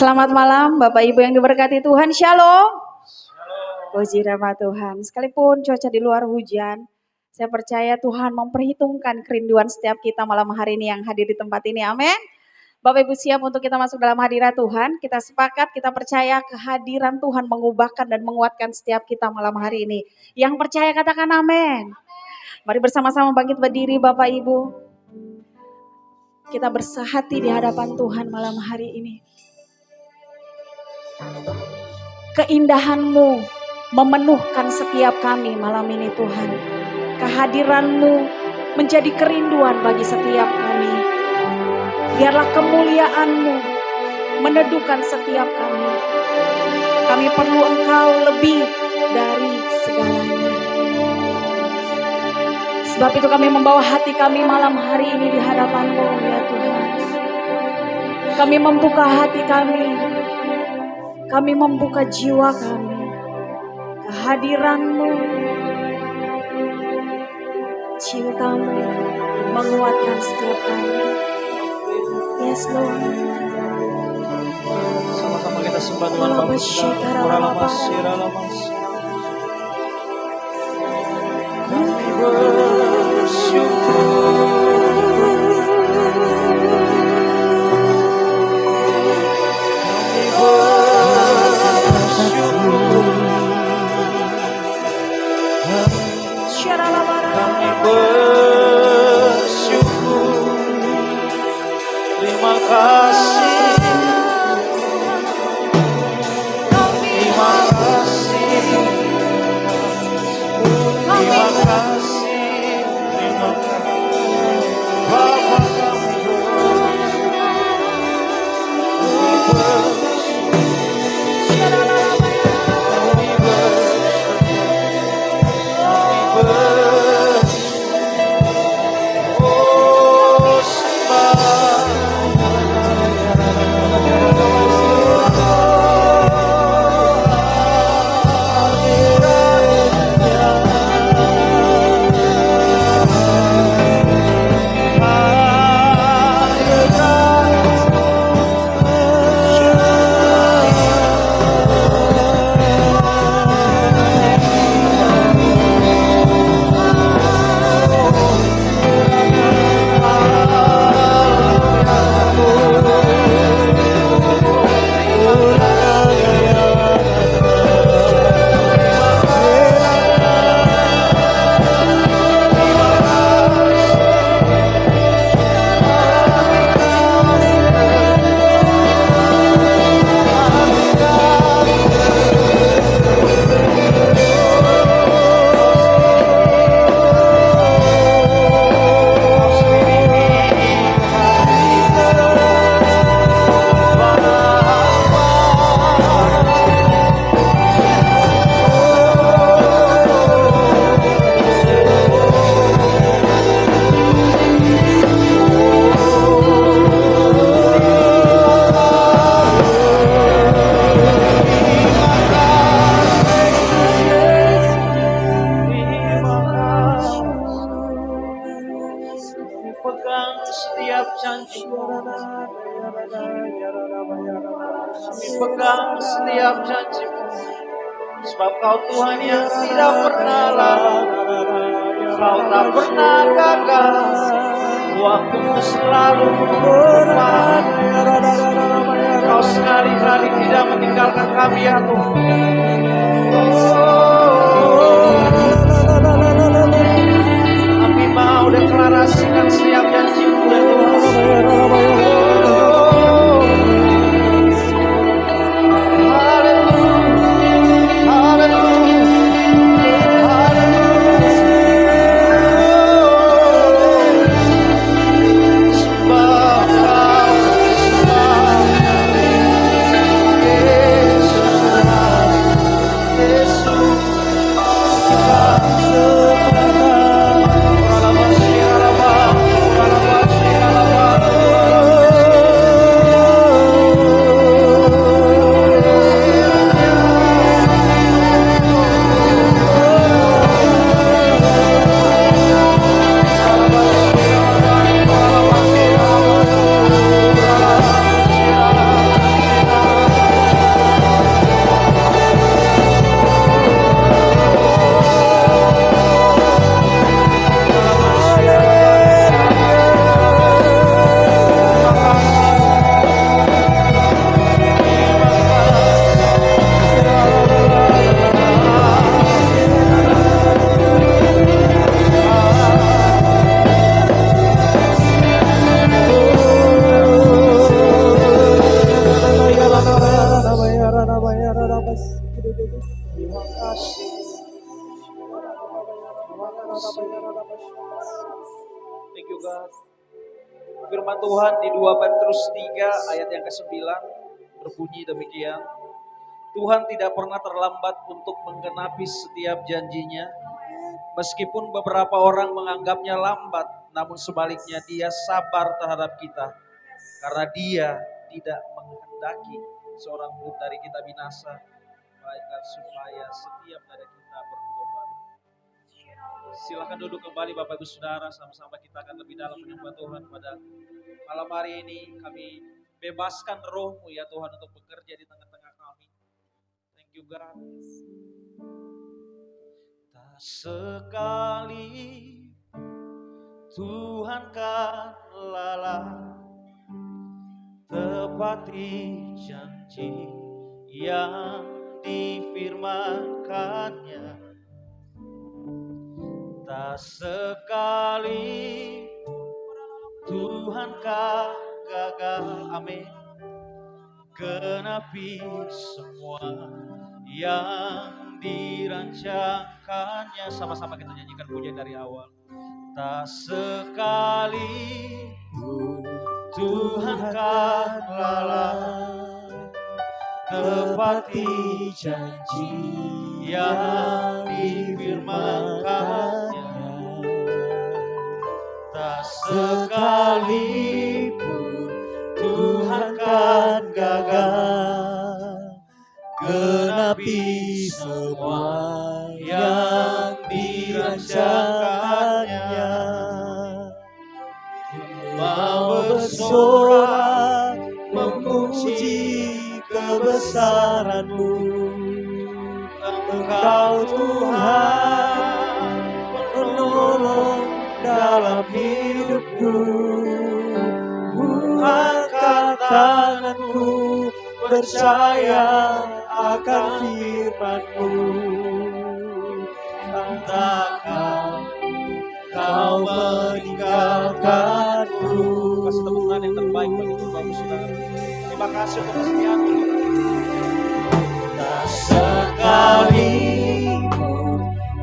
Selamat malam Bapak Ibu yang diberkati Tuhan, Shalom. Puji nama Tuhan. Sekalipun cuaca di luar hujan, saya percaya Tuhan memperhitungkan kerinduan setiap kita malam hari ini yang hadir di tempat ini, amin. Bapak Ibu siap untuk kita masuk dalam hadirat Tuhan? Kita sepakat, kita percaya kehadiran Tuhan mengubahkan dan menguatkan setiap kita malam hari ini. Yang percaya katakan amin. Mari bersama-sama bangkit berdiri Bapak Ibu. Kita bersehati di hadapan Tuhan malam hari ini. Keindahan-Mu memenuhkan setiap kami malam ini Tuhan. Kehadiran-Mu menjadi kerinduan bagi setiap kami. Biarlah kemuliaan-Mu meneduhkan setiap kami. Kami perlu Engkau lebih dari segalanya. Sebab itu kami membawa hati kami malam hari ini di hadapan-Mu ya Tuhan. Kami membuka hati kami. Kami membuka jiwa kami. Kehadiran-Mu, cinta-Mu menguatkan setiap kami. Yes Lord. Sama-sama kita sembah Tuhan Bapa kita. Kami bersyukur. Kami bersyukur. Terima kasih. Terima kasih. Terima kasih. Terima kasih. Bapa kami pegang setiap janji-Mu. Kami pegang setiap janji-Mu. Sebab Kau Tuhan yang tidak pernah lalai. Kau tak pernah gagal. Waktu-Mu selalu tepat. Kau sekali-kali tidak meninggalkan kami ya Tuhan. Kami mau deklarasikan setiap janji-Mu ya Tuhan. Thank you God. Firman Tuhan di 2 Petrus 3 ayat yang ke-9 berbunyi demikian. Tuhan tidak pernah terlambat untuk menggenapi setiap janjinya. Meskipun beberapa orang menganggapnya lambat, namun sebaliknya Dia sabar terhadap kita. Karena Dia tidak menghendaki seorang pun dari kita binasa, melainkan supaya setiap dari kita bertobat. Silakan duduk kembali Bapak Ibu Saudara, sama-sama kita akan lebih dalam menyembah Tuhan pada malam hari ini. Kami bebaskan roh-Mu ya Tuhan untuk bekerja di tengah-tengah kami. Thank you God. Tak sekali Tuhan kan lalai tepati janji yang difirmankannya. Tak sekali Tuhan kan gagal, amin, genapi semua yang dirancangkannya. Sama-sama kita nyanyikan pujian dari awal. Tak sekali Tuhan kan lalai tepati janji yang difirmankannya. Tak sekalipun Tuhan kan gagal genapi semua yang dirancangkannya. Mau bersorak memuji kebesaran-Mu, Engkau Tuhan penolong dalam hidupku. Ku angkat tanganku percaya akan firman-Mu. Takkan Kau meninggalkanku. Kasih tepuk tangan yang terbaik bagi Tuhan Bapak Saudara. Terima kasih untuk kesetiaan-Mu. Tak sekali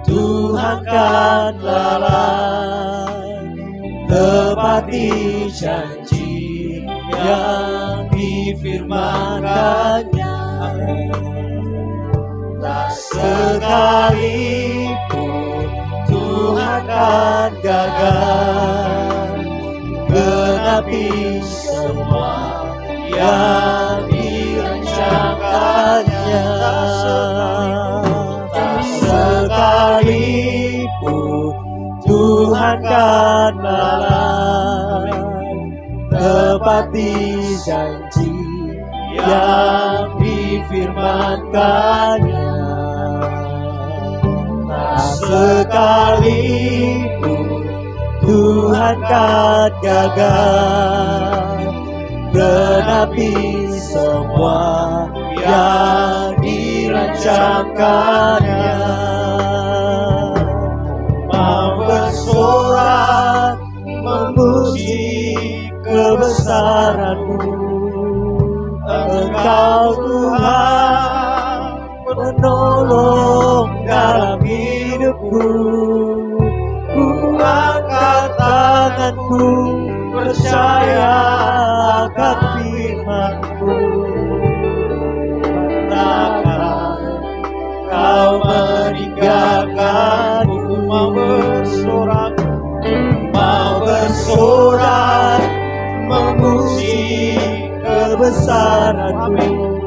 Tuhan kan lalai tepati janji yang difirmankannya. Tak sekalipun Tuhan kan gagal genapi semua yang dirancangkannya. Tak sekalipun Tuhan kan lalai tepati janji yang difirmankannya. Tak sekalipun Tuhan kan gagal genapi semua yang dirancangkannya. Mau bersorak memuji kebesaran-Mu, Engkau Tuhan penolong dalam hidupku. Ku angkat tanganku percaya akan firman-Mu. Takkan Kau meninggalkanku. Mau bersorak memuji kebesaran-Mu,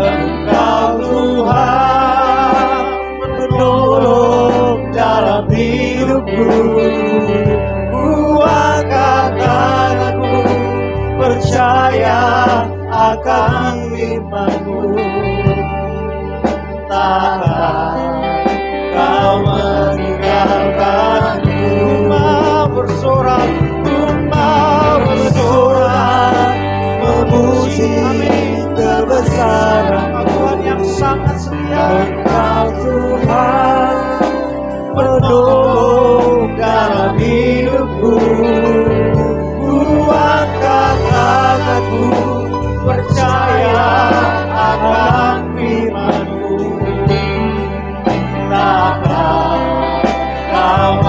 Engkau Tuhan penolong dalam hidupku. Ku angkat tanganku percaya akan firman-Mu. Takkan Kau meninggalkanku. Mau bersorak memuji kebesaran Tuhan yang sangat setia. Engkau Tuhan penolong dalam hidupku. Ku angkat tanganku percaya akan firman-Mu. Takkan Kau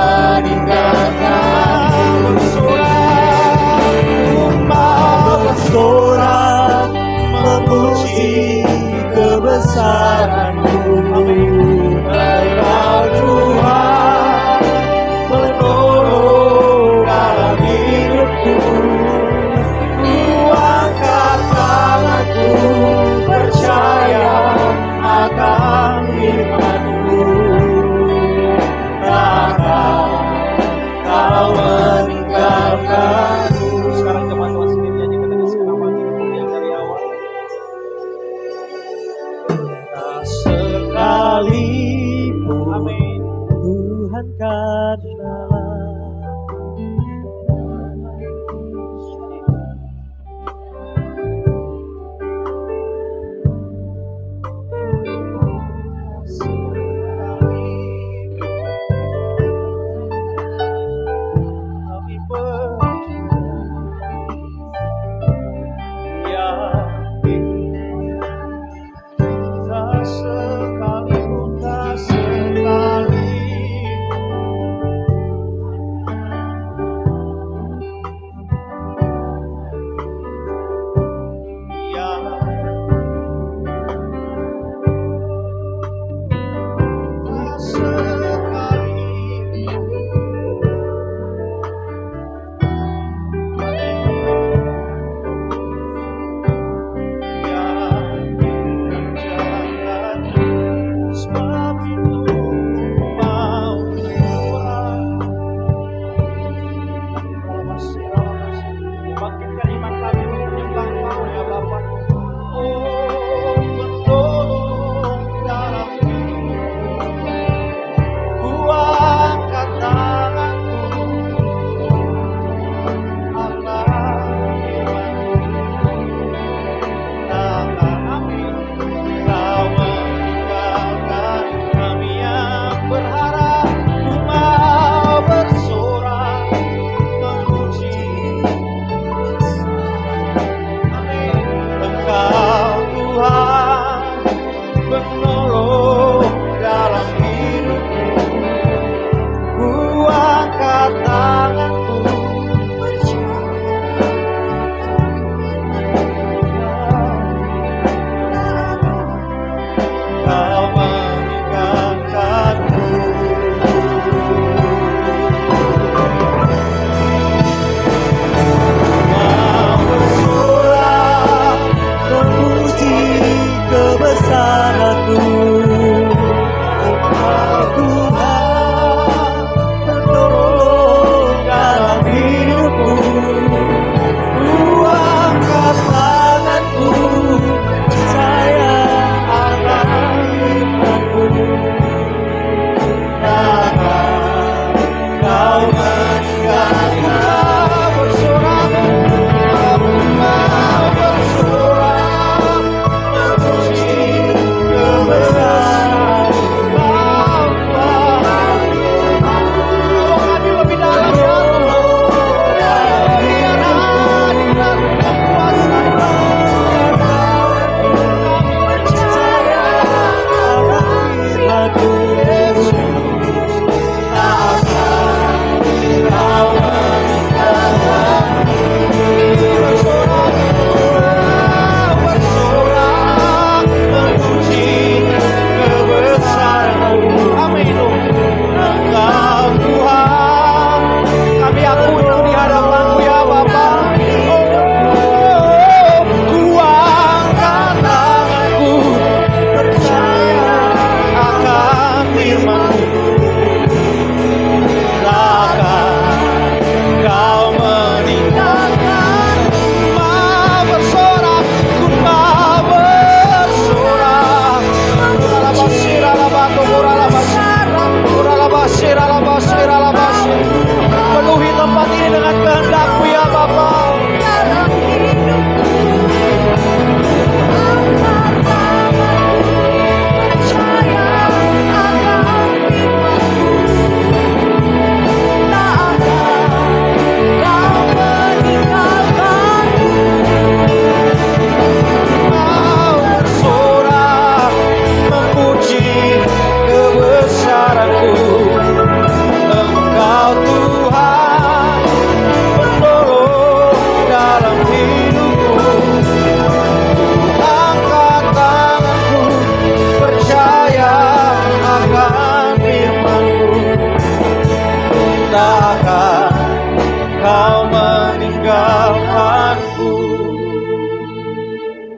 meninggalkanku.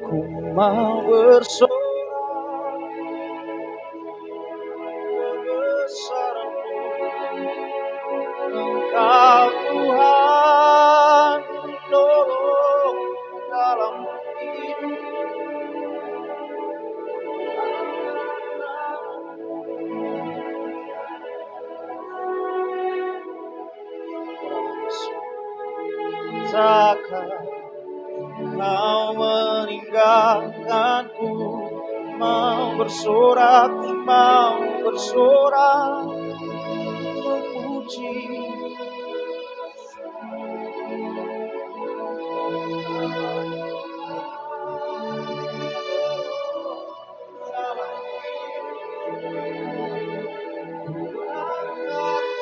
Ku mau bersorak kebesaran-Mu. Engkau Tuhan penolong dalam hidup. Takkan Kau meninggalkanku. Mau bersorak memuji.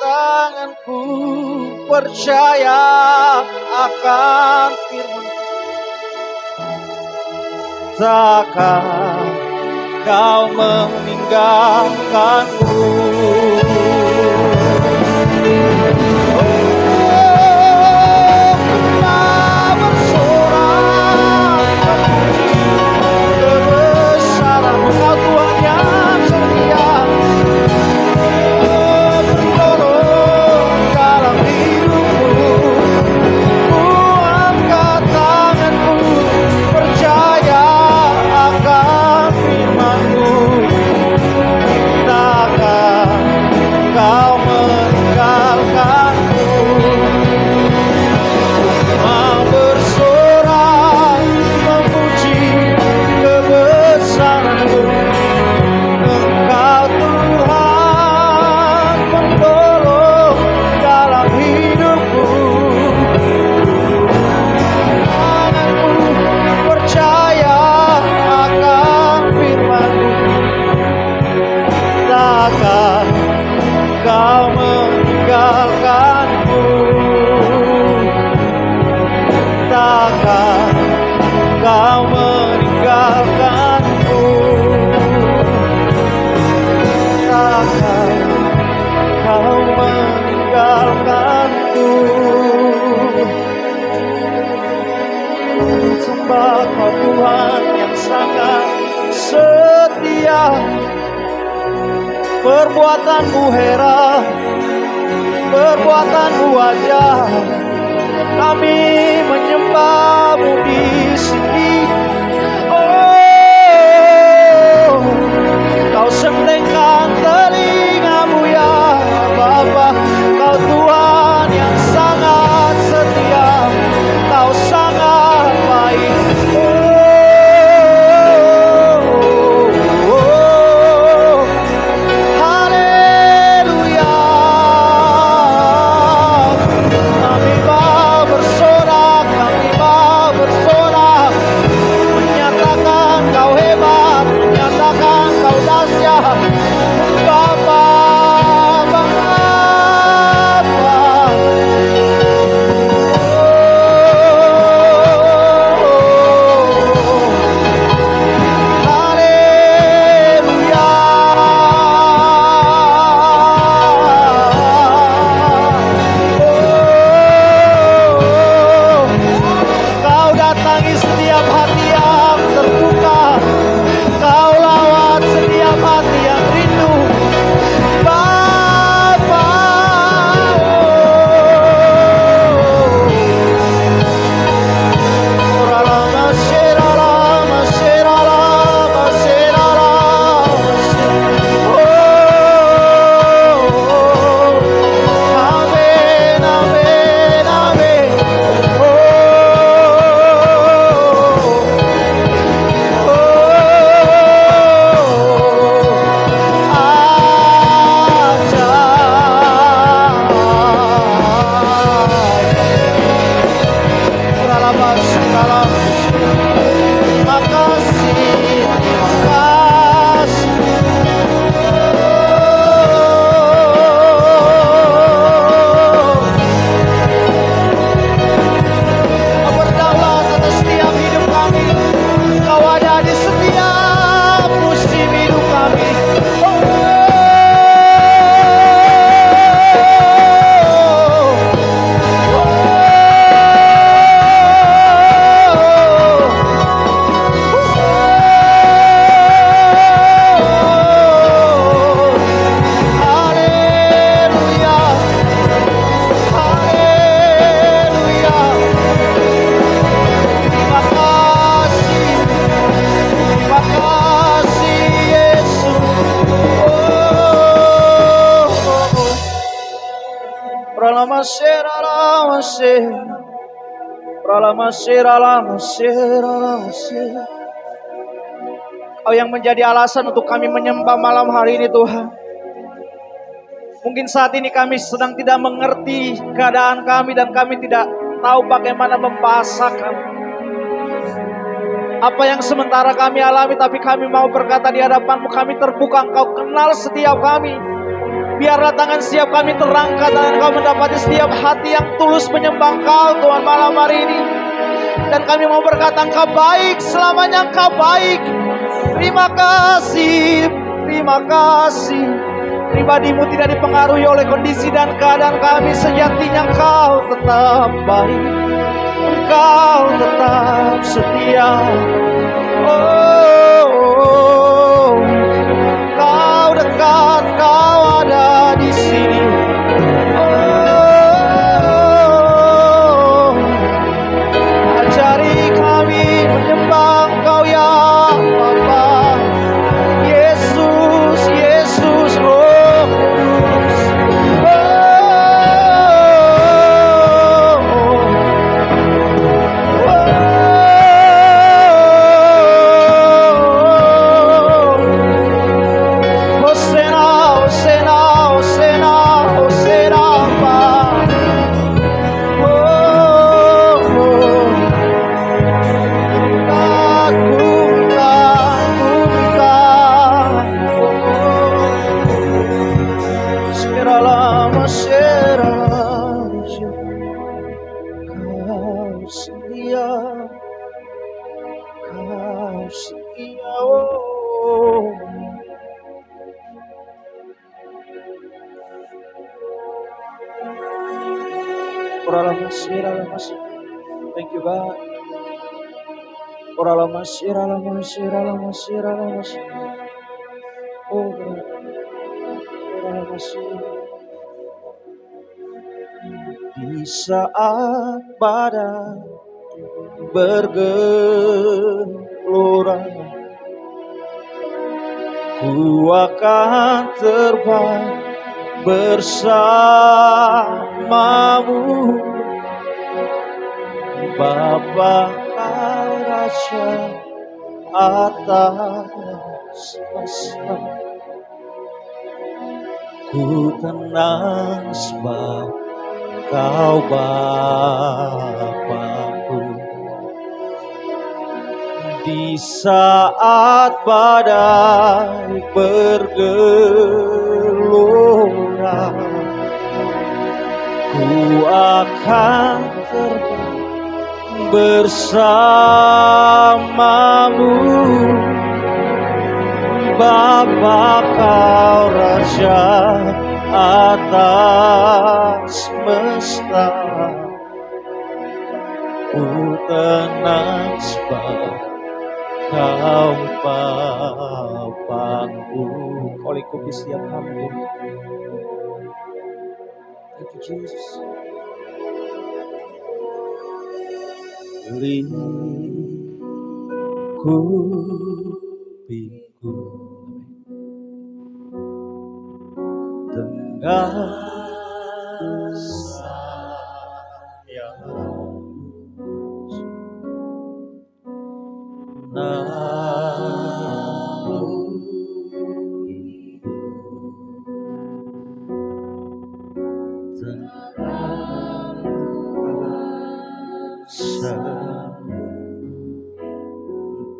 Tanganku percaya akan firman. Takkan Kau meninggalkanku. Sembah Kau Tuhan yang sangat setia. Perbuatan-Mu heran, perbuatan-Mu ajaib. Kami menyembah-Mu di sini. Oh, Kau sentengkan telinga-Mu ya Bapa. Kau Tuhan yang sangat setia. Kau sangat baik. Haleluya. Kami mau bersorak Kau yang menjadi alasan untuk kami menyembah malam hari ini Tuhan. Mungkin saat ini kami sedang tidak mengerti keadaan kami dan kami tidak tahu bagaimana membahasakan apa yang sementara kami alami, tapi kami mau berkata di hadapan-Mu, kami terbuka, Engkau kenal setiap kami. Biarlah tangan setiap kami terangkat dan Engkau mendapati setiap hati yang tulus menyembah Engkau Tuhan malam hari ini. Dan kami mau berkata Engkau baik, selamanya Engkau baik. Terima kasih, terima kasih. Pribadi-Mu tidak dipengaruhi oleh kondisi dan keadaan kami. Sejatinya Engkau tetap baik, Engkau tetap setia. Oh, Kau dekat, Kau ada di sini. Oh, ajari kami menyembah Engkau ya Bapa. Yesus, Yesus, Roh Kudus. Hosana, Hosana, Hosana, Hosana, Kau setia, Kau setia, oh. Thank you God. Oh, di saat badai bergelora, ku akan terbang bersamamu. Bapa Kau Raja atas semesta. Ku tenang sebab Kau Bapa-Ku. Di saat badai bergelora, ku akan terbang bersamamu. Bapa Kau Raja atas semesta. Ku tenang sebab Kau Bapa-Ku. Kau lingkupi setiap kami. Thank you Jesus. Lingkupiku dengan sayang-Mu,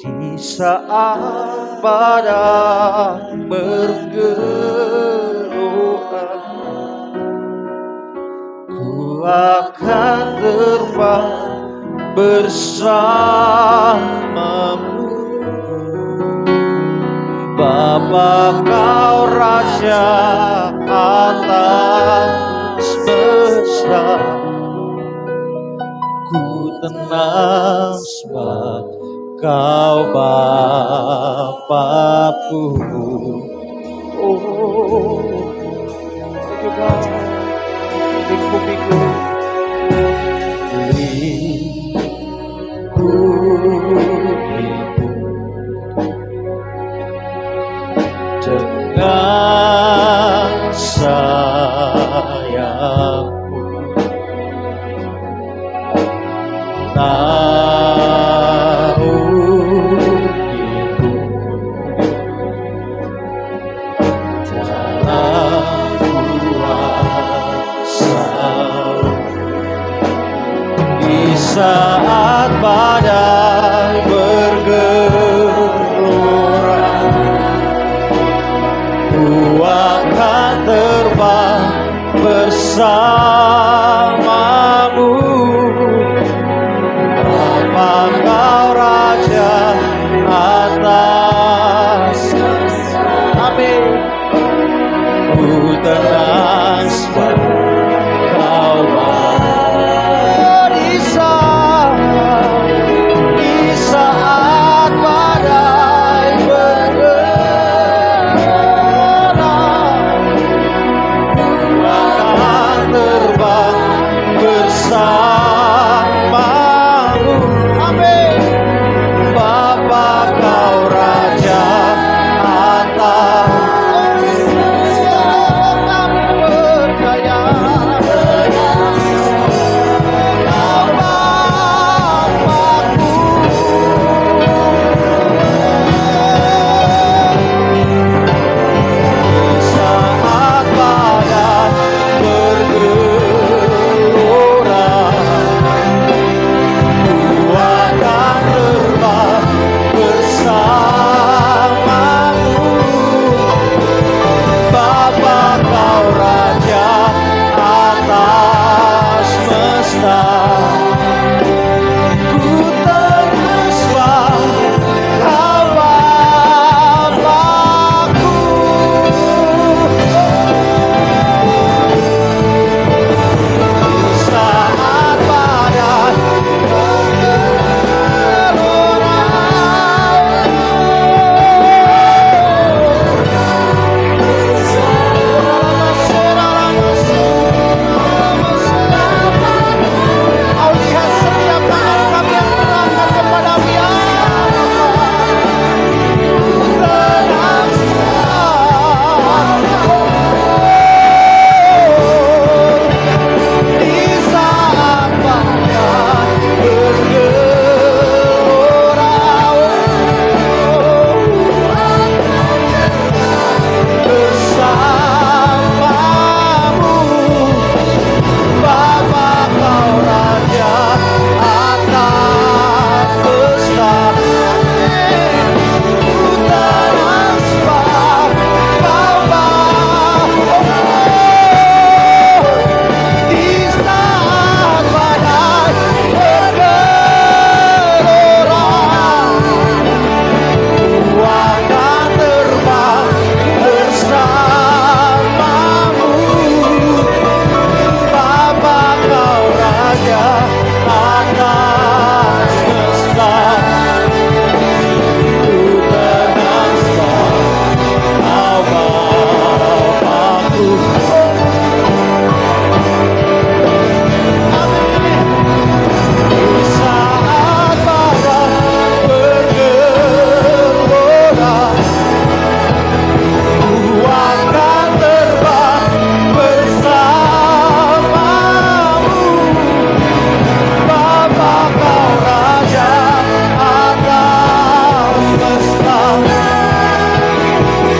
di saat badai bergelora, ku akan terbang bersamamu. Bapa Kau Raja atas semesta. Ku tenang sebab Kau Bapa-Ku. Oh, thank you God. Lingkupiku, dengan sayang-Mu. tahu itu jalan kuasa di saat badai bergelora, ku akan terbang bersamamu. Bapa Kau Raja atas, amin. Ku tenang sebab Kau di saat badai bergelora, ku akan terbang bersamamu. Amin. Bapa Kau Raja atas, kami percaya Kau Bapa-Ku. Saat badai bergelora, ku akan terbang bersamamu. Bapa Kau Raja atas semesta, ku tenang sebab Kau Bapa-Ku. Saat badai bergelora, Kau lihat setiap tangan kami yang terangkat kepada-Mu ya tenang di saat badai bergelora, bersamamu. Bapa Kau Raja atas semesta, ku tenang sebab Kau di saat badai bergelora, ku akan terbang bersamamu. Bapa Kau Raja atas semesta, ku tenang sebab Kau Bapa-Ku. Di saat badai bergelora, ku akan terbang bersamamu. Bapa Kau Raja atas semesta,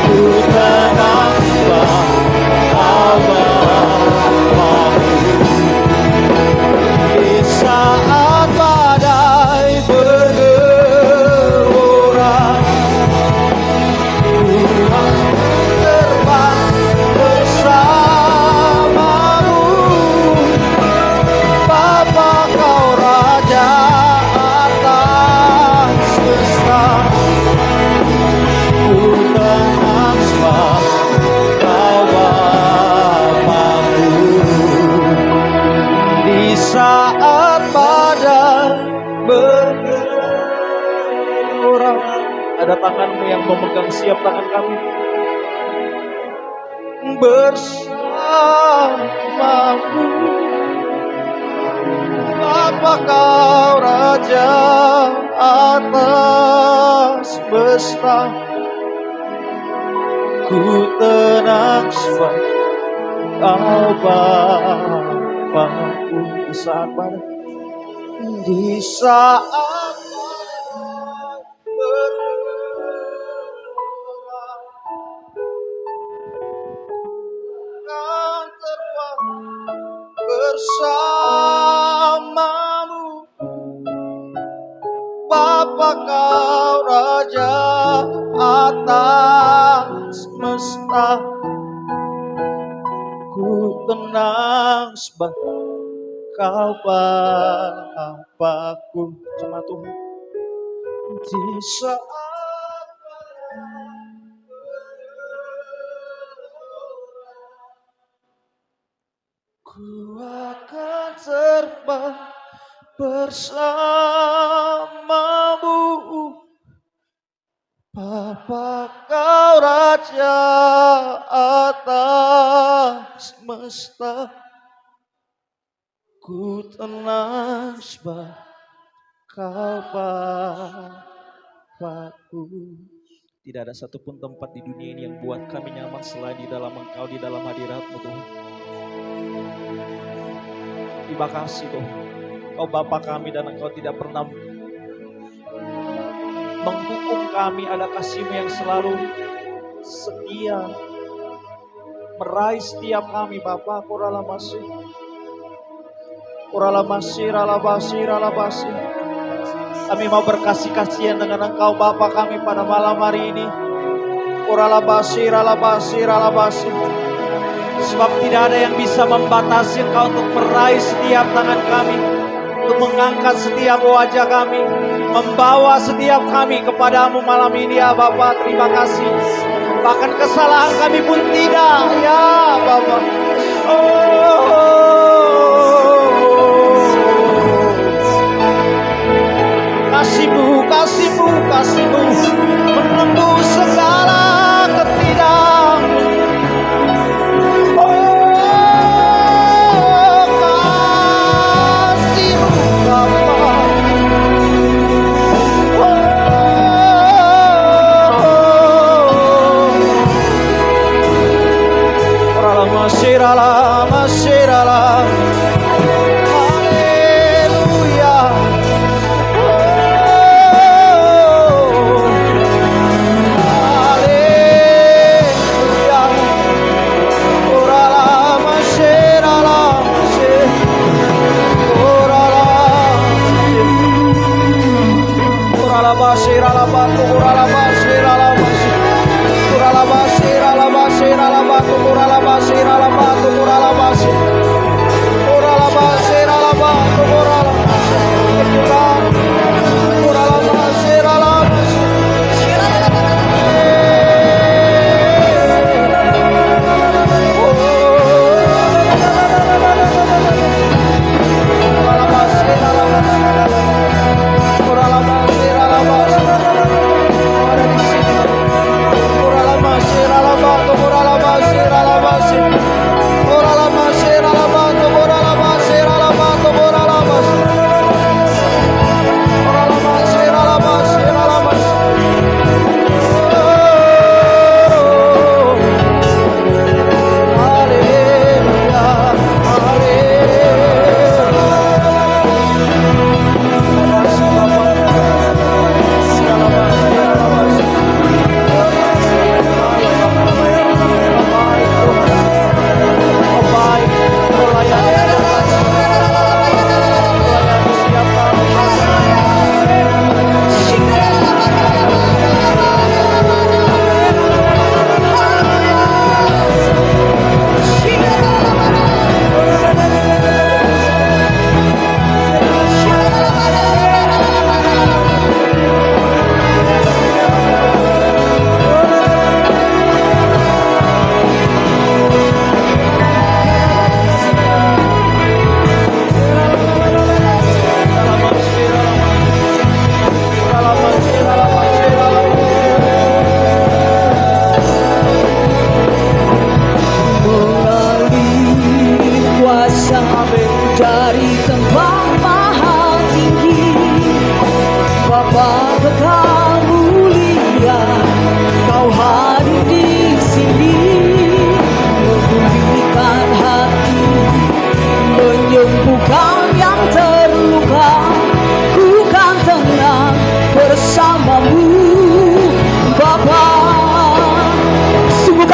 ku tenang sebab Kau Bapa-Ku. Di saat badai bergelora, ku akan terbang bersamamu. Bapa Kau Raja atas semesta, ku tenang sebab Kau Bapa-Ku. Di saat badai bergelora, ada tangan-Mu yang memegang siap tangan kami bersamamu. Bapa Kau Raja atas semesta, ku tenang sebab Kau Bapa-Ku. Di saat badai di saat akan terbang bersamamu, Bapa Kau Raja atas semesta. Ku tenang sebab Kau Bapakku. Sama Tuhan di saat ku akan terbang bersamamu, Bapa Kau Raja atas semesta. Ku tenang sebab Kau Bapakku. Tidak ada satupun tempat di dunia ini yang buat kami nyaman selain di dalam Engkau, di dalam hadirat-Mu Tuhan. Terima kasih Tuhan. Kau Bapa kami dan Engkau tidak pernah menghukum kami. Ada kasih-Mu yang selalu setia, meraih setiap kami Bapa. Kuralamasih, kuralamasih, ralabasih, ralabasih. Kami mau berkasih kasihan dengan Engkau Bapa kami pada malam hari ini. Kuralabasih, ralabasih, ralabasih. Sebab tidak ada yang bisa membatasi Engkau untuk meraih setiap tangan kami, untuk mengangkat setiap wajah kami, membawa setiap kami kepadamu malam ini ya Bapa. Terima kasih. Bahkan kesalahan kami pun tidak ya Bapa. Kasih-Mu, kasih-Mu, kasih-Mu menembus segala ketidakmu. Masirala, masirala, haleluya. Haleluya. Orala, masirala, orala, orala, masirala, batu, orala, masirala, orala, masirala, masirala, batu, orala, masirala, batu, orala, masirala, orala, masirala, batu, orala, orala, masirala, Orala,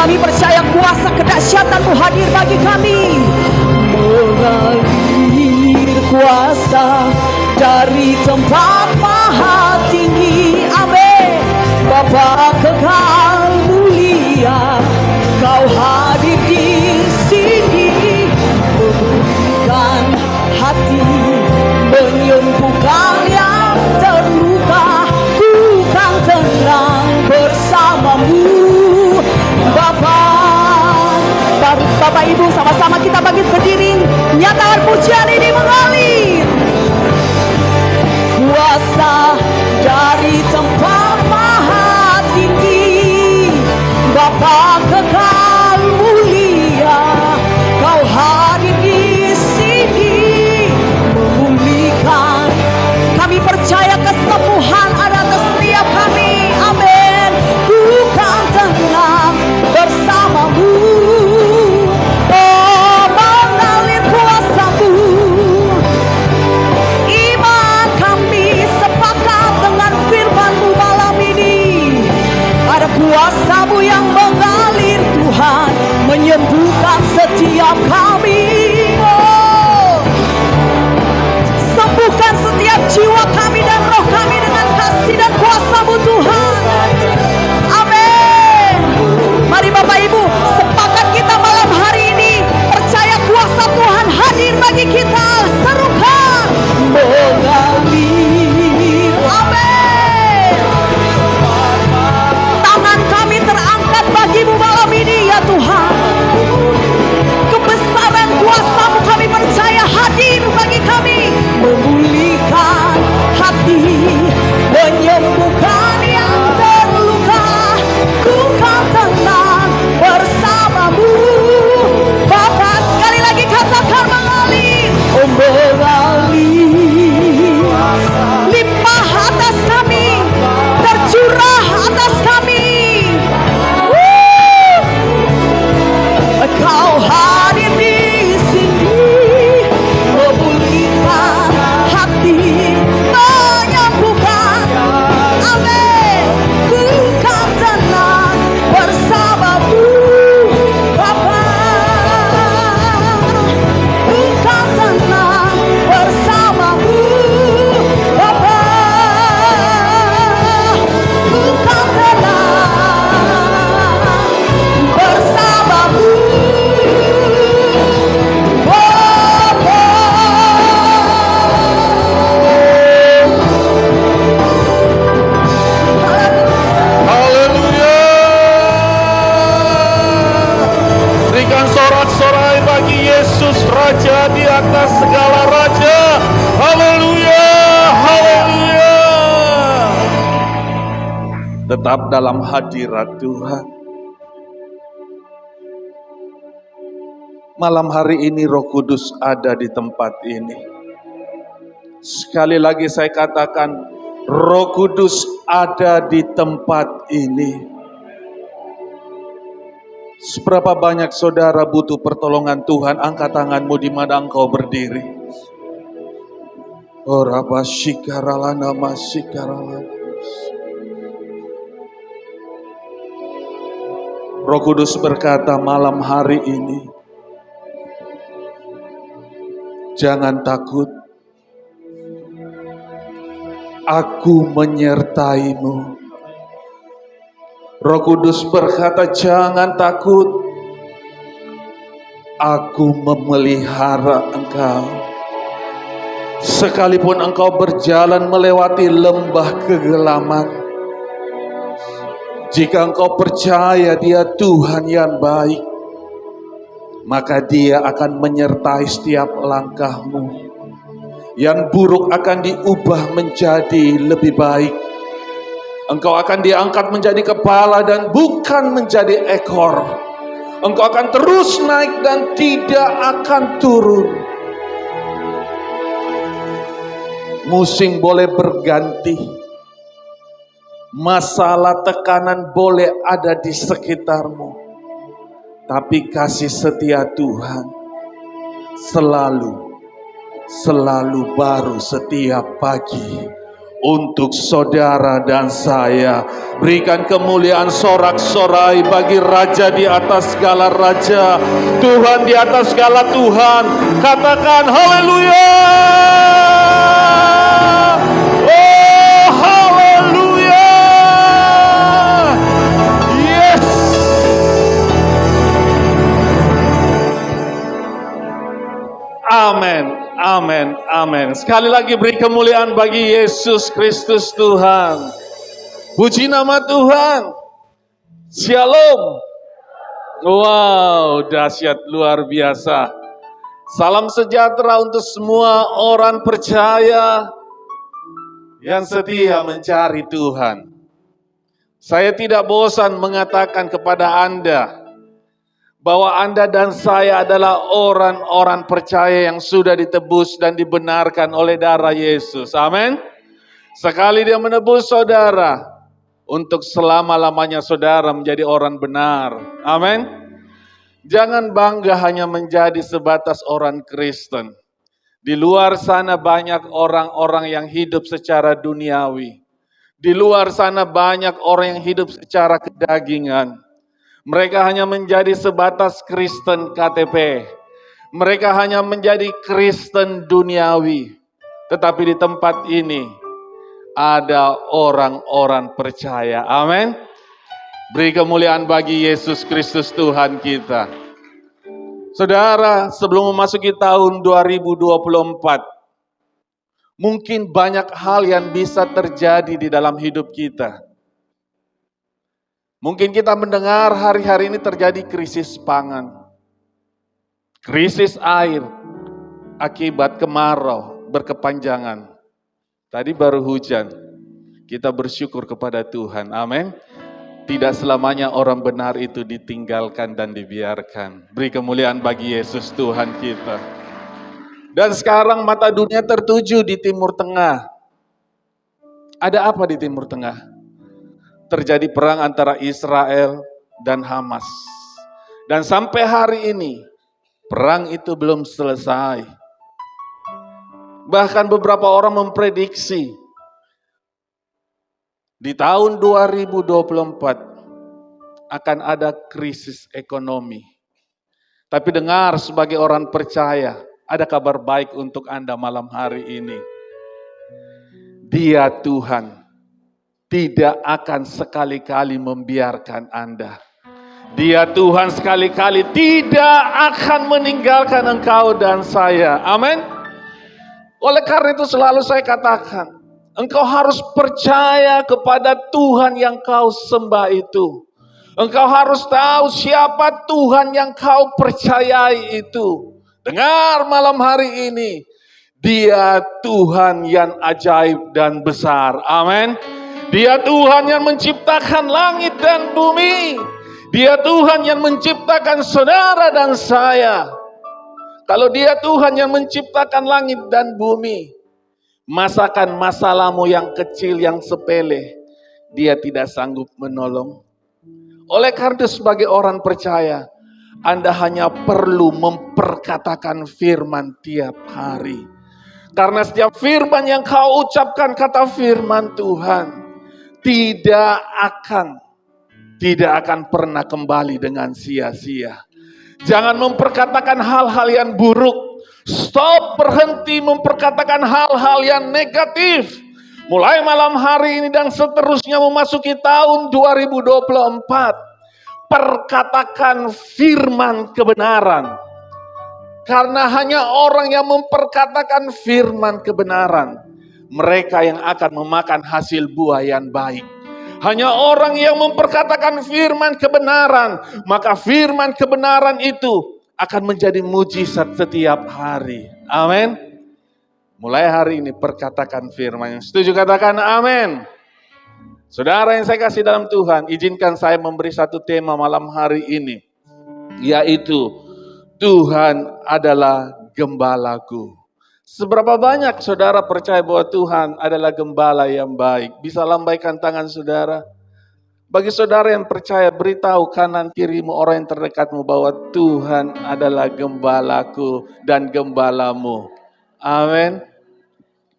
Kami percaya kuasa kedahsyatan-Mu hadir bagi kami. Mengalir kuasa dari tempat maha tinggi. Amin. Bapa kekal mulia, Kau hadir di sini, memulihkan hati, menyembuhkan yang terluka. Ku kan tenang bersamamu, Bapak Ibu, sama-sama kita bangkit berdiri, nyatakan pujian ini mengalir. Kuasa dari tempat maha tinggi, Bapa kekal mulia, Kau hadir di sini, memulihkan. Kami percaya kesembuhan ada atas setiap kami. Amin. Ku kan tenang bersamamu. Oh, mengalir kuasa-Mu. Iman kami sepakat dengan firman-Mu malam ini. Ada kuasa-Mu yang mengalir Tuhan, menyembuhkan setiap kami. Oh, sembuhkan setiap jiwa kami dan roh kami dengan kasih dan kuasa-Mu Tuhan. Amin. Mari Bapak Ibu, sepakat kita malam hari ini percaya kuasa Tuhan hadir bagi kita. Serukan mengalir. Amin. Tangan kami terangkat bagi-Mu malam ini ya Tuhan. Kebesaran kuasa-Mu kami percaya hadir bagi kami, memulihkan hati, menyembuhkan yang terluka. Ku kan tenang bersamamu. Bapa, sekali lagi katakan mengalir. Oh, mengalir. Limpah atas kami, tercurah atas kami. Kau hadir di sini, memulihkan hati, menyembuhkan. Amin. Ku kan tenang bersamamu, Bapa. Ku kan tenang bersamamu, Bapa. Ku kan tenang bersamamu. Haleluya. Berikan sorak-sorai bagi Yesus Raja di atas segala raja. Haleluya. Haleluya. Tetap dalam hadirat Tuhan. Malam hari ini Roh Kudus ada di tempat ini. Sekali lagi saya katakan, Roh Kudus ada di tempat ini. Seberapa banyak saudara butuh pertolongan Tuhan, angkat tanganmu di mana engkau berdiri. Oraba shikaralana masikaralana. Roh Kudus berkata malam hari ini, jangan takut, Aku menyertaimu. Roh Kudus berkata, jangan takut, Aku memelihara engkau. Sekalipun engkau berjalan melewati lembah kegelapan, jika engkau percaya Dia Tuhan yang baik, maka Dia akan menyertai setiap langkahmu. Yang buruk akan diubah menjadi lebih baik. Engkau akan diangkat menjadi kepala dan bukan menjadi ekor. Engkau akan terus naik dan tidak akan turun. Musim boleh berganti, masalah tekanan boleh ada di sekitarmu, tapi kasih setia Tuhan selalu baru setiap pagi. untuk saudara dan saya. Berikan kemuliaan sorak-sorai bagi Raja di atas segala Raja, Tuhan di atas segala Tuhan. Katakan haleluya. Oh haleluya. Yes. Amin, amin, amin. Sekali lagi beri kemuliaan bagi Yesus Kristus Tuhan. Puji nama Tuhan. Shalom. Wow, dahsyat luar biasa. Salam sejahtera untuk semua orang percaya yang setia mencari Tuhan. Saya tidak bosan mengatakan kepada Anda bahwa Anda dan saya adalah orang-orang percaya yang sudah ditebus dan dibenarkan oleh darah Yesus. Amin. Sekali Dia menebus saudara, untuk selama-lamanya saudara menjadi orang benar. Amin. Jangan bangga hanya menjadi sebatas orang Kristen. Di luar sana banyak orang-orang yang hidup secara duniawi. Di luar sana banyak orang yang hidup secara kedagingan. Mereka hanya menjadi sebatas Kristen KTP. Mereka hanya menjadi Kristen duniawi. Tetapi di tempat ini ada orang-orang percaya. Amin. Beri kemuliaan bagi Yesus Kristus Tuhan kita. Saudara, sebelum memasuki tahun 2024, mungkin banyak hal yang bisa terjadi di dalam hidup kita. Mungkin kita mendengar hari-hari ini terjadi krisis pangan, krisis air, akibat kemarau berkepanjangan. Tadi baru hujan, kita bersyukur kepada Tuhan, amin. Tidak selamanya orang benar itu ditinggalkan dan dibiarkan. Beri kemuliaan bagi Yesus Tuhan kita. Dan sekarang mata dunia tertuju di Timur Tengah. Ada apa di Timur Tengah? Terjadi perang antara Israel dan Hamas. Dan sampai hari ini, perang itu belum selesai. Bahkan beberapa orang memprediksi, di tahun 2024 akan ada krisis ekonomi. Tapi dengar sebagai orang percaya, ada kabar baik untuk Anda malam hari ini. Dia Tuhan tidak akan sekali-kali membiarkan Anda. Dia Tuhan sekali-kali tidak akan meninggalkan engkau dan saya. Amin. Oleh karena itu selalu saya katakan, engkau harus percaya kepada Tuhan yang kau sembah itu. Engkau harus tahu siapa Tuhan yang kau percayai itu. Dengar malam hari ini, Dia Tuhan yang ajaib dan besar. Amin. Dia Tuhan yang menciptakan langit dan bumi. Dia Tuhan yang menciptakan saudara dan saya. Kalau Dia Tuhan yang menciptakan langit dan bumi, masakan masalahmu yang kecil, yang sepele, Dia tidak sanggup menolong. Oleh karena sebagai orang percaya, Anda hanya perlu memperkatakan firman tiap hari. Karena setiap firman yang kau ucapkan, kata firman Tuhan, tidak akan pernah kembali dengan sia-sia. Jangan memperkatakan hal-hal yang buruk. Stop, berhenti memperkatakan hal-hal yang negatif. Mulai malam hari ini dan seterusnya memasuki tahun 2024. Perkatakan firman kebenaran. Karena hanya orang yang memperkatakan firman kebenaran, mereka yang akan memakan hasil buah yang baik. Hanya orang yang memperkatakan firman kebenaran, maka firman kebenaran itu akan menjadi mujizat setiap hari. Amin. Mulai hari ini perkatakan firman. Yang setuju katakan amin. Saudara yang saya kasih dalam Tuhan, izinkan saya memberi satu tema malam hari ini, yaitu Tuhan adalah gembalaku. Seberapa banyak saudara percaya bahwa Tuhan adalah gembala yang baik? Bisa lambaikan tangan saudara. Bagi saudara yang percaya, beritahu kanan kirimu, orang yang terdekatmu, bahwa Tuhan adalah gembalaku dan gembalamu. Amin.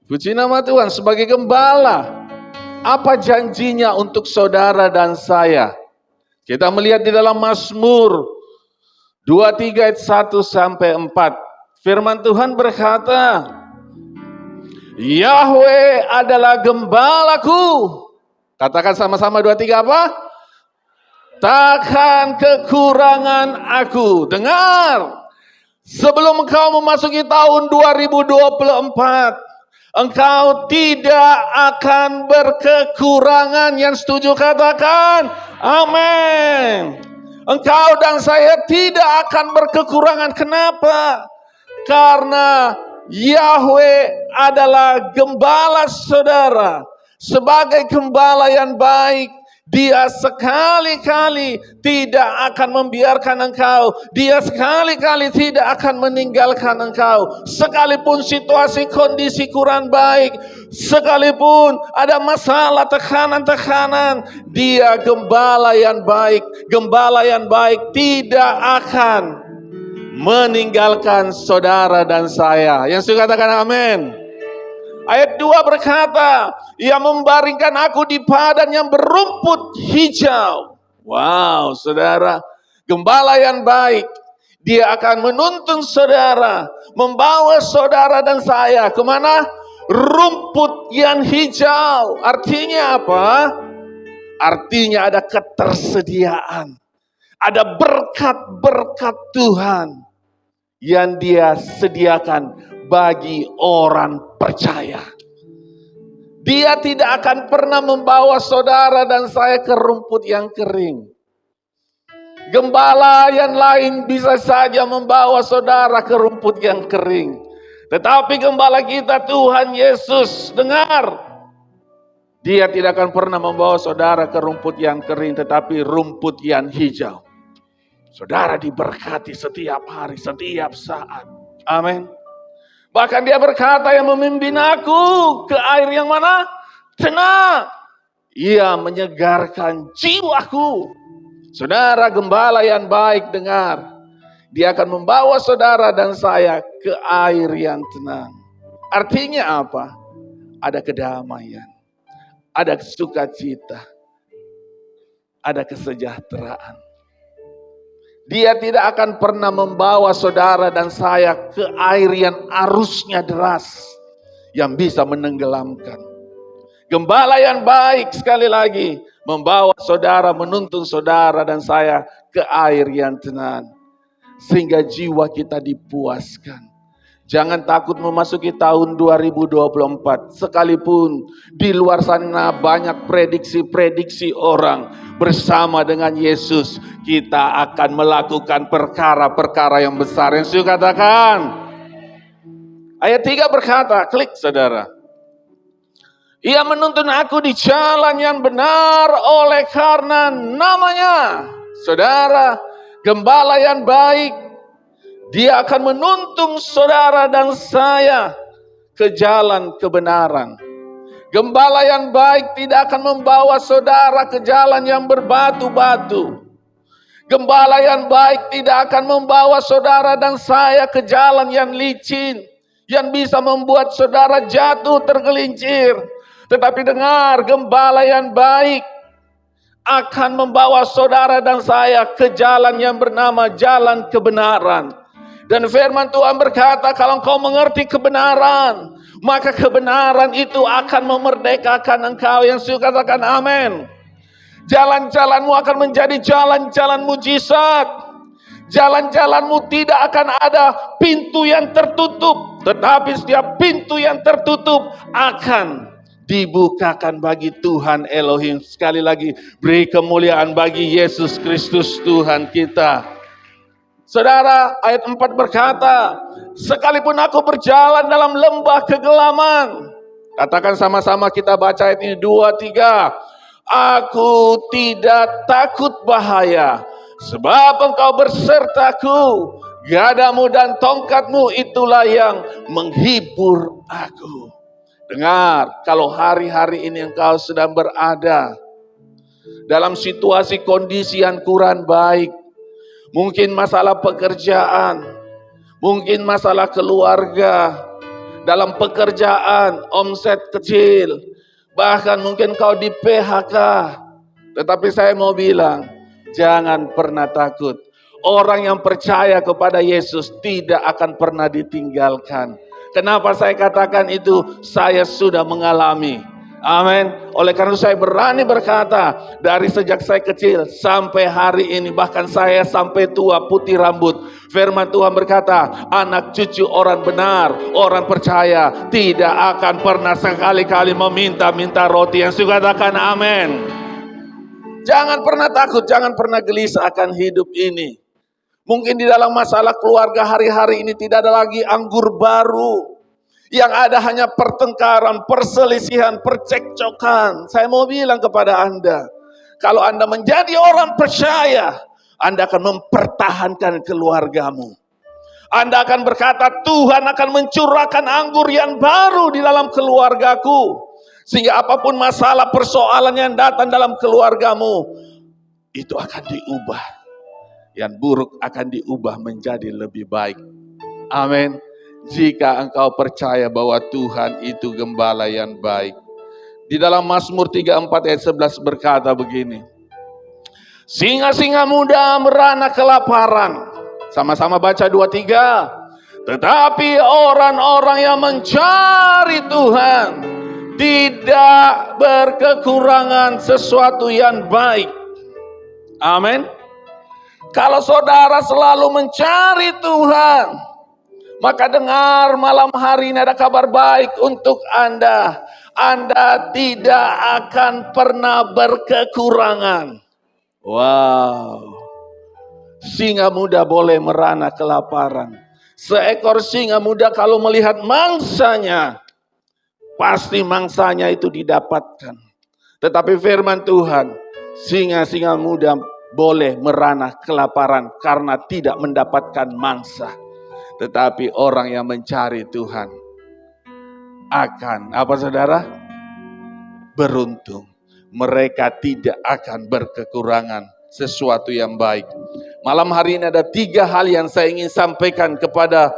Puji nama Tuhan. Sebagai gembala, apa janjinya untuk saudara dan saya? Kita melihat di dalam Mazmur 23 ayat 1 sampai 4. Firman Tuhan berkata, Yahweh adalah gembalaku. Katakan sama-sama 23 apa? Takkan kekurangan aku. Dengar, sebelum engkau memasuki tahun 2024, engkau tidak akan berkekurangan. Yang setuju katakan amin. Engkau dan saya tidak akan berkekurangan. Kenapa? Karena Yahweh adalah gembala saudara. Sebagai gembala yang baik, Dia sekali-kali tidak akan membiarkan engkau. Dia sekali-kali tidak akan meninggalkan engkau. Sekalipun situasi kondisi kurang baik, sekalipun ada masalah tekanan-tekanan, Dia gembala yang baik. Gembala yang baik tidak akan meninggalkan saudara dan saya. Yang suka katakan amin. Ayat 2 berkata, Ia membaringkan aku di padang yang berumput hijau. Wow, saudara, gembala yang baik, Dia akan menuntun saudara, membawa saudara dan saya kemana? Rumput yang hijau. Artinya apa? Artinya ada ketersediaan. Ada berkat-berkat Tuhan yang Dia sediakan bagi orang percaya. Dia tidak akan pernah membawa saudara dan saya ke rumput yang kering. Gembala yang lain bisa saja membawa saudara ke rumput yang kering. Tetapi gembala kita Tuhan Yesus, dengar, Dia tidak akan pernah membawa saudara ke rumput yang kering, tetapi rumput yang hijau. Saudara diberkati setiap hari, setiap saat. Amin. Bahkan Dia berkata, yang memimpin aku ke air yang mana? Tenang. Ia menyegarkan jiwaku. Saudara, gembala yang baik, dengar. Dia akan membawa saudara dan saya ke air yang tenang. Artinya apa? Ada kedamaian. Ada sukacita. Ada kesejahteraan. Dia tidak akan pernah membawa saudara dan saya ke air yang arusnya deras, yang bisa menenggelamkan. Gembala yang baik, sekali lagi, membawa saudara, menuntun saudara dan saya ke air yang tenang, sehingga jiwa kita dipuaskan. Jangan takut memasuki tahun 2024. Sekalipun di luar sana banyak prediksi-prediksi orang, bersama dengan Yesus kita akan melakukan perkara-perkara yang besar. Yang saya katakan. Ayat 3 berkata, klik saudara. Ia menuntun aku di jalan yang benar oleh karena namanya. Saudara, gembala yang baik, Dia akan menuntun saudara dan saya ke jalan kebenaran. Gembala yang baik tidak akan membawa saudara ke jalan yang berbatu-batu. Gembala yang baik tidak akan membawa saudara dan saya ke jalan yang licin, yang bisa membuat saudara jatuh tergelincir. Tetapi dengar, gembala yang baik akan membawa saudara dan saya ke jalan yang bernama jalan kebenaran. Dan firman Tuhan berkata, kalau engkau mengerti kebenaran, maka kebenaran itu akan memerdekakan engkau. Yang suka katakan amin. Jalan-jalanmu akan menjadi jalan-jalan mujizat. Jalan-jalanmu tidak akan ada pintu yang tertutup, tetapi setiap pintu yang tertutup akan dibukakan bagi Tuhan Elohim. Sekali lagi, beri kemuliaan bagi Yesus Kristus Tuhan kita. Saudara, ayat 4 berkata, sekalipun aku berjalan dalam lembah kegelaman. Katakan sama-sama, kita baca ayat ini 2, 3. Aku tidak takut bahaya, sebab engkau bersertaku. Gadamu dan tongkatmu itulah yang menghibur aku. Dengar, kalau hari-hari ini engkau sedang berada dalam situasi kondisi yang kurang baik, mungkin masalah pekerjaan, mungkin masalah keluarga, dalam pekerjaan, omset kecil, bahkan mungkin kau di PHK. Tetapi saya mau bilang, jangan pernah takut. Orang yang percaya kepada Yesus tidak akan pernah ditinggalkan. Kenapa saya katakan itu? Saya sudah mengalami. Amin. Oleh karena itu saya berani berkata, dari sejak saya kecil sampai hari ini, bahkan saya sampai tua putih rambut, firman Tuhan berkata, anak cucu orang benar, orang percaya tidak akan pernah sekali-kali meminta-minta roti. Yang suka katakan amin. Jangan pernah takut, jangan pernah gelisah akan hidup ini. Mungkin di dalam masalah keluarga hari-hari ini tidak ada lagi anggur baru. Yang ada hanya pertengkaran, perselisihan, percekcokan. Saya mau bilang kepada Anda, kalau Anda menjadi orang percaya, Anda akan mempertahankan keluargamu. Anda akan berkata, Tuhan akan mencurahkan anggur yang baru di dalam keluargaku. Sehingga apapun masalah persoalan yang datang dalam keluargamu, itu akan diubah. Yang buruk akan diubah menjadi lebih baik. Amin. Jika engkau percaya bahwa Tuhan itu gembala yang baik. Di dalam Mazmur 34 ayat 11 berkata begini. Singa-singa muda merana kelaparan. Sama-sama baca 2-3. Tetapi orang-orang yang mencari Tuhan tidak berkekurangan sesuatu yang baik. Amin. Kalau saudara selalu mencari Tuhan, maka dengar malam hari ini ada kabar baik untuk Anda. Anda tidak akan pernah berkekurangan. Wow. Singa muda boleh merana kelaparan. Seekor singa muda kalau melihat mangsanya, pasti mangsanya itu didapatkan. Tetapi firman Tuhan, singa-singa muda boleh merana kelaparan karena tidak mendapatkan mangsa. Tetapi orang yang mencari Tuhan akan, apa saudara? Beruntung. Mereka tidak akan berkekurangan sesuatu yang baik. Malam hari ini ada 3 hal yang saya ingin sampaikan kepada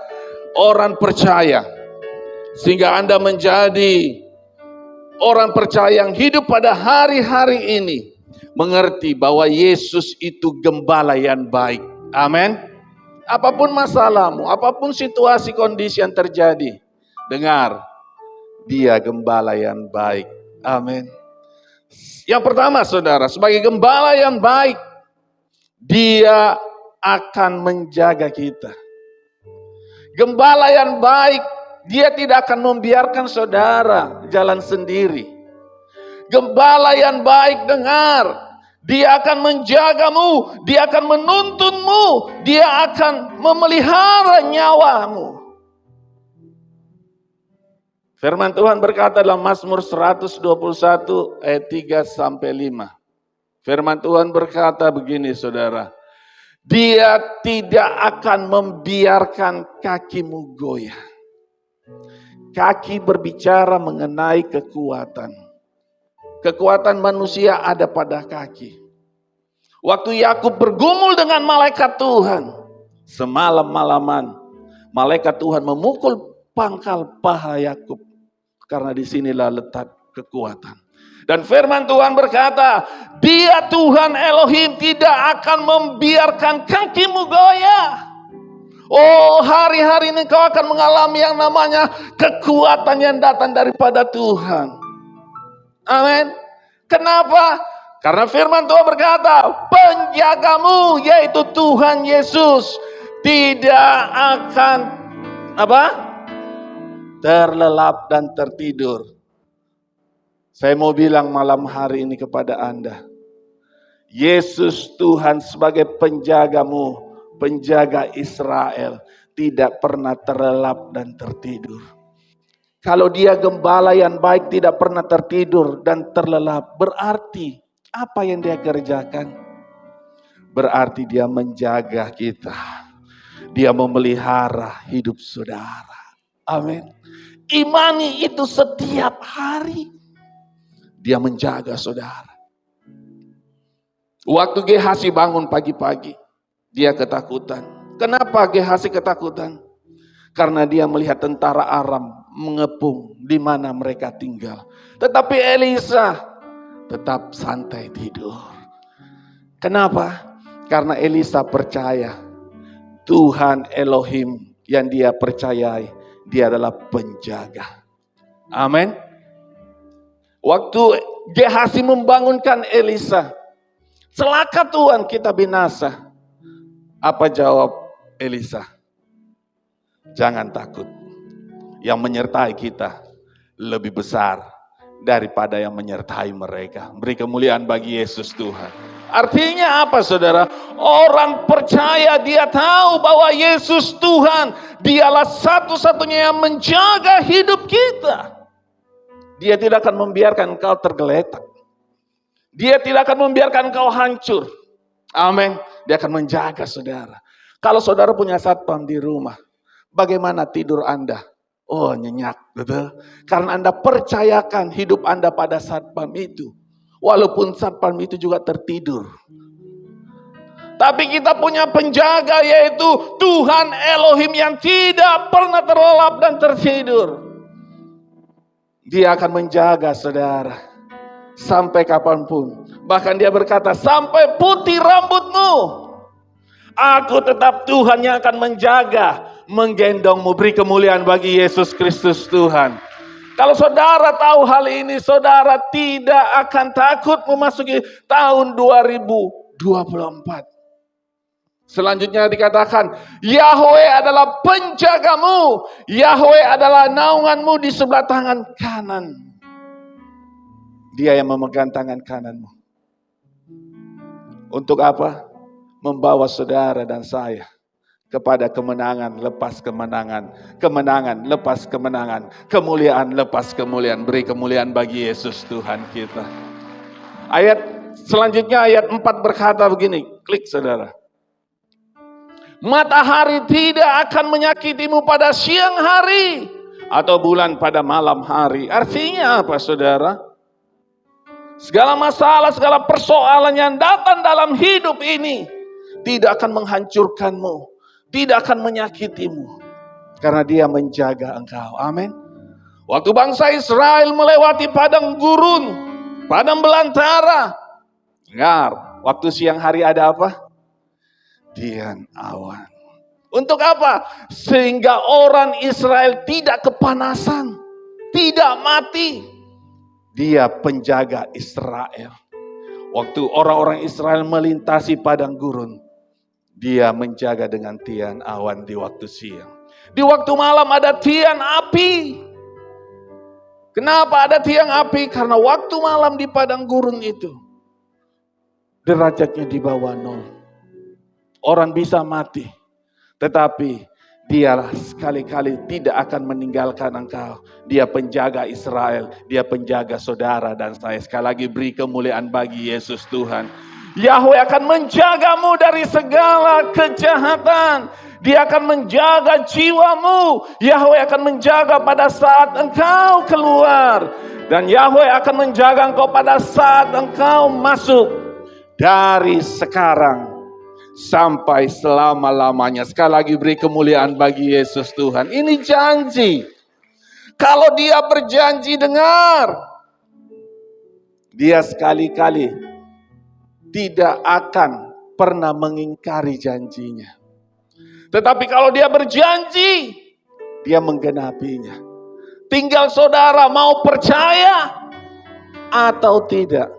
orang percaya. Sehingga Anda menjadi orang percaya yang hidup pada hari-hari ini. Mengerti bahwa Yesus itu gembala yang baik. Amin. Apapun masalahmu, apapun situasi kondisi yang terjadi, dengar, dia gembala yang baik. Amin. Yang pertama saudara, sebagai gembala yang baik, dia akan menjaga kita. Gembala yang baik, dia tidak akan membiarkan saudara jalan sendiri. Gembala yang baik, dengar, dia akan menjagamu, dia akan menuntunmu, dia akan memelihara nyawamu. Firman Tuhan berkata dalam Mazmur 121 ayat 3-5. Firman Tuhan berkata begini saudara. Dia tidak akan membiarkan kakimu goyah. Kaki berbicara mengenai kekuatan. Kekuatan manusia ada pada kaki. Waktu Yakub bergumul dengan malaikat Tuhan, semalam-malaman malaikat Tuhan memukul pangkal paha Yakub, karena disinilah letak kekuatan. Dan firman Tuhan berkata, Dia Tuhan Elohim tidak akan membiarkan kakimu goyah. Oh, hari-hari ini kau akan mengalami yang namanya kekuatan yang datang daripada Tuhan. Amin. Kenapa? Karena firman Tuhan berkata, penjagamu yaitu Tuhan Yesus tidak akan terlelap dan tertidur. Saya mau bilang malam hari ini kepada Anda, Yesus Tuhan sebagai penjagamu, penjaga Israel, tidak pernah terlelap dan tertidur. Kalau dia gembala yang baik tidak pernah tertidur dan terlelap, berarti apa yang dia kerjakan? Berarti dia menjaga kita. Dia memelihara hidup saudara. Amin. Imani itu setiap hari. Dia menjaga saudara. Waktu Gehazi bangun pagi-pagi, dia ketakutan. Kenapa Gehazi ketakutan? Karena dia melihat tentara Aram mengepung di mana mereka tinggal. Tetapi Elisa tetap santai tidur. Kenapa? Karena Elisa percaya Tuhan Elohim yang dia percayai, dia adalah penjaga. Amin. Waktu Gehazi membangunkan Elisa, celaka Tuhan kita binasa. Apa jawab Elisa? Jangan takut. Yang menyertai kita lebih besar daripada yang menyertai mereka. Beri kemuliaan bagi Yesus Tuhan. Artinya apa saudara? Orang percaya dia tahu bahwa Yesus Tuhan, dialah satu-satunya yang menjaga hidup kita. Dia tidak akan membiarkan engkau tergeletak. Dia tidak akan membiarkan engkau hancur. Amin. Dia akan menjaga saudara. Kalau saudara punya satpam di rumah, bagaimana tidur Anda? Oh, nyenyak, betul. Karena Anda percayakan hidup Anda pada satpam itu. Walaupun satpam itu juga tertidur. Tapi kita punya penjaga, yaitu Tuhan Elohim yang tidak pernah terlelap dan tertidur. Dia akan menjaga saudara sampai kapanpun. Bahkan dia berkata, sampai putih rambutmu, aku tetap Tuhan yang akan menjaga, menggendongmu. Beri kemuliaan bagi Yesus Kristus Tuhan. Kalau saudara tahu hal ini, saudara tidak akan takut memasuki tahun 2024. Selanjutnya dikatakan, Yahweh adalah penjagamu, Yahweh adalah naunganmu di sebelah tangan kanan. Dia yang memegang tangan kananmu. Untuk apa? Membawa saudara dan saya kepada kemenangan lepas kemenangan, kemenangan lepas kemenangan, kemuliaan lepas kemuliaan. Beri kemuliaan bagi Yesus Tuhan kita. Ayat selanjutnya, ayat 4 berkata begini, klik saudara. Matahari tidak akan menyakitimu pada siang hari, atau bulan pada malam hari. Artinya apa saudara? Segala masalah, segala persoalan yang datang dalam hidup ini tidak akan menghancurkanmu, tidak akan menyakitimu, karena dia menjaga engkau. Amin. Waktu bangsa Israel melewati padang gurun, padang belantara, dengar, waktu siang hari ada apa? Dian awan. Untuk apa? Sehingga orang Israel tidak kepanasan, tidak mati. Dia penjaga Israel. Waktu orang-orang Israel melintasi padang gurun, dia menjaga dengan tian awan di waktu siang. Di waktu malam ada tian api. Kenapa ada tiang api? Karena waktu malam di padang gurun itu, derajatnya di bawah 0. Orang bisa mati, tetapi dia sekali-kali tidak akan meninggalkan engkau. Dia penjaga Israel, dia penjaga saudara dan saya. Sekali lagi beri kemuliaan bagi Yesus Tuhan. Yahweh akan menjagamu dari segala kejahatan. Dia akan menjaga jiwamu. Yahweh akan menjaga pada saat engkau keluar. Dan Yahweh akan menjaga engkau pada saat engkau masuk. Dari sekarang sampai selama-lamanya. Sekali lagi beri kemuliaan bagi Yesus Tuhan. Ini janji. Kalau dia berjanji, dengar. Dia sekali-kali tidak akan pernah mengingkari janjinya. Tetapi kalau dia berjanji, dia menggenapinya. Tinggal saudara mau percaya atau tidak.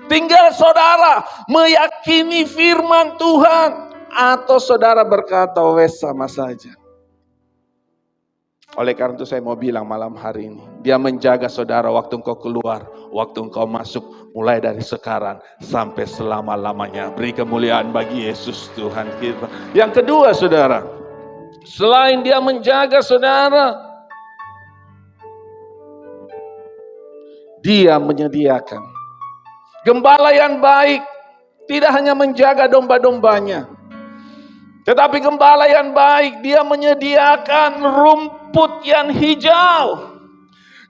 Tinggal saudara meyakini firman Tuhan atau saudara berkata wes sama saja. Oleh karena itu saya mau bilang malam hari ini, dia menjaga saudara waktu engkau keluar, waktu engkau masuk, mulai dari sekarang sampai selama-lamanya. Beri kemuliaan bagi Yesus Tuhan kita. Yang kedua saudara, selain dia menjaga saudara, dia menyediakan. Gembala yang baik tidak hanya menjaga domba-dombanya, tetapi gembala yang baik dia menyediakan rumput yang hijau.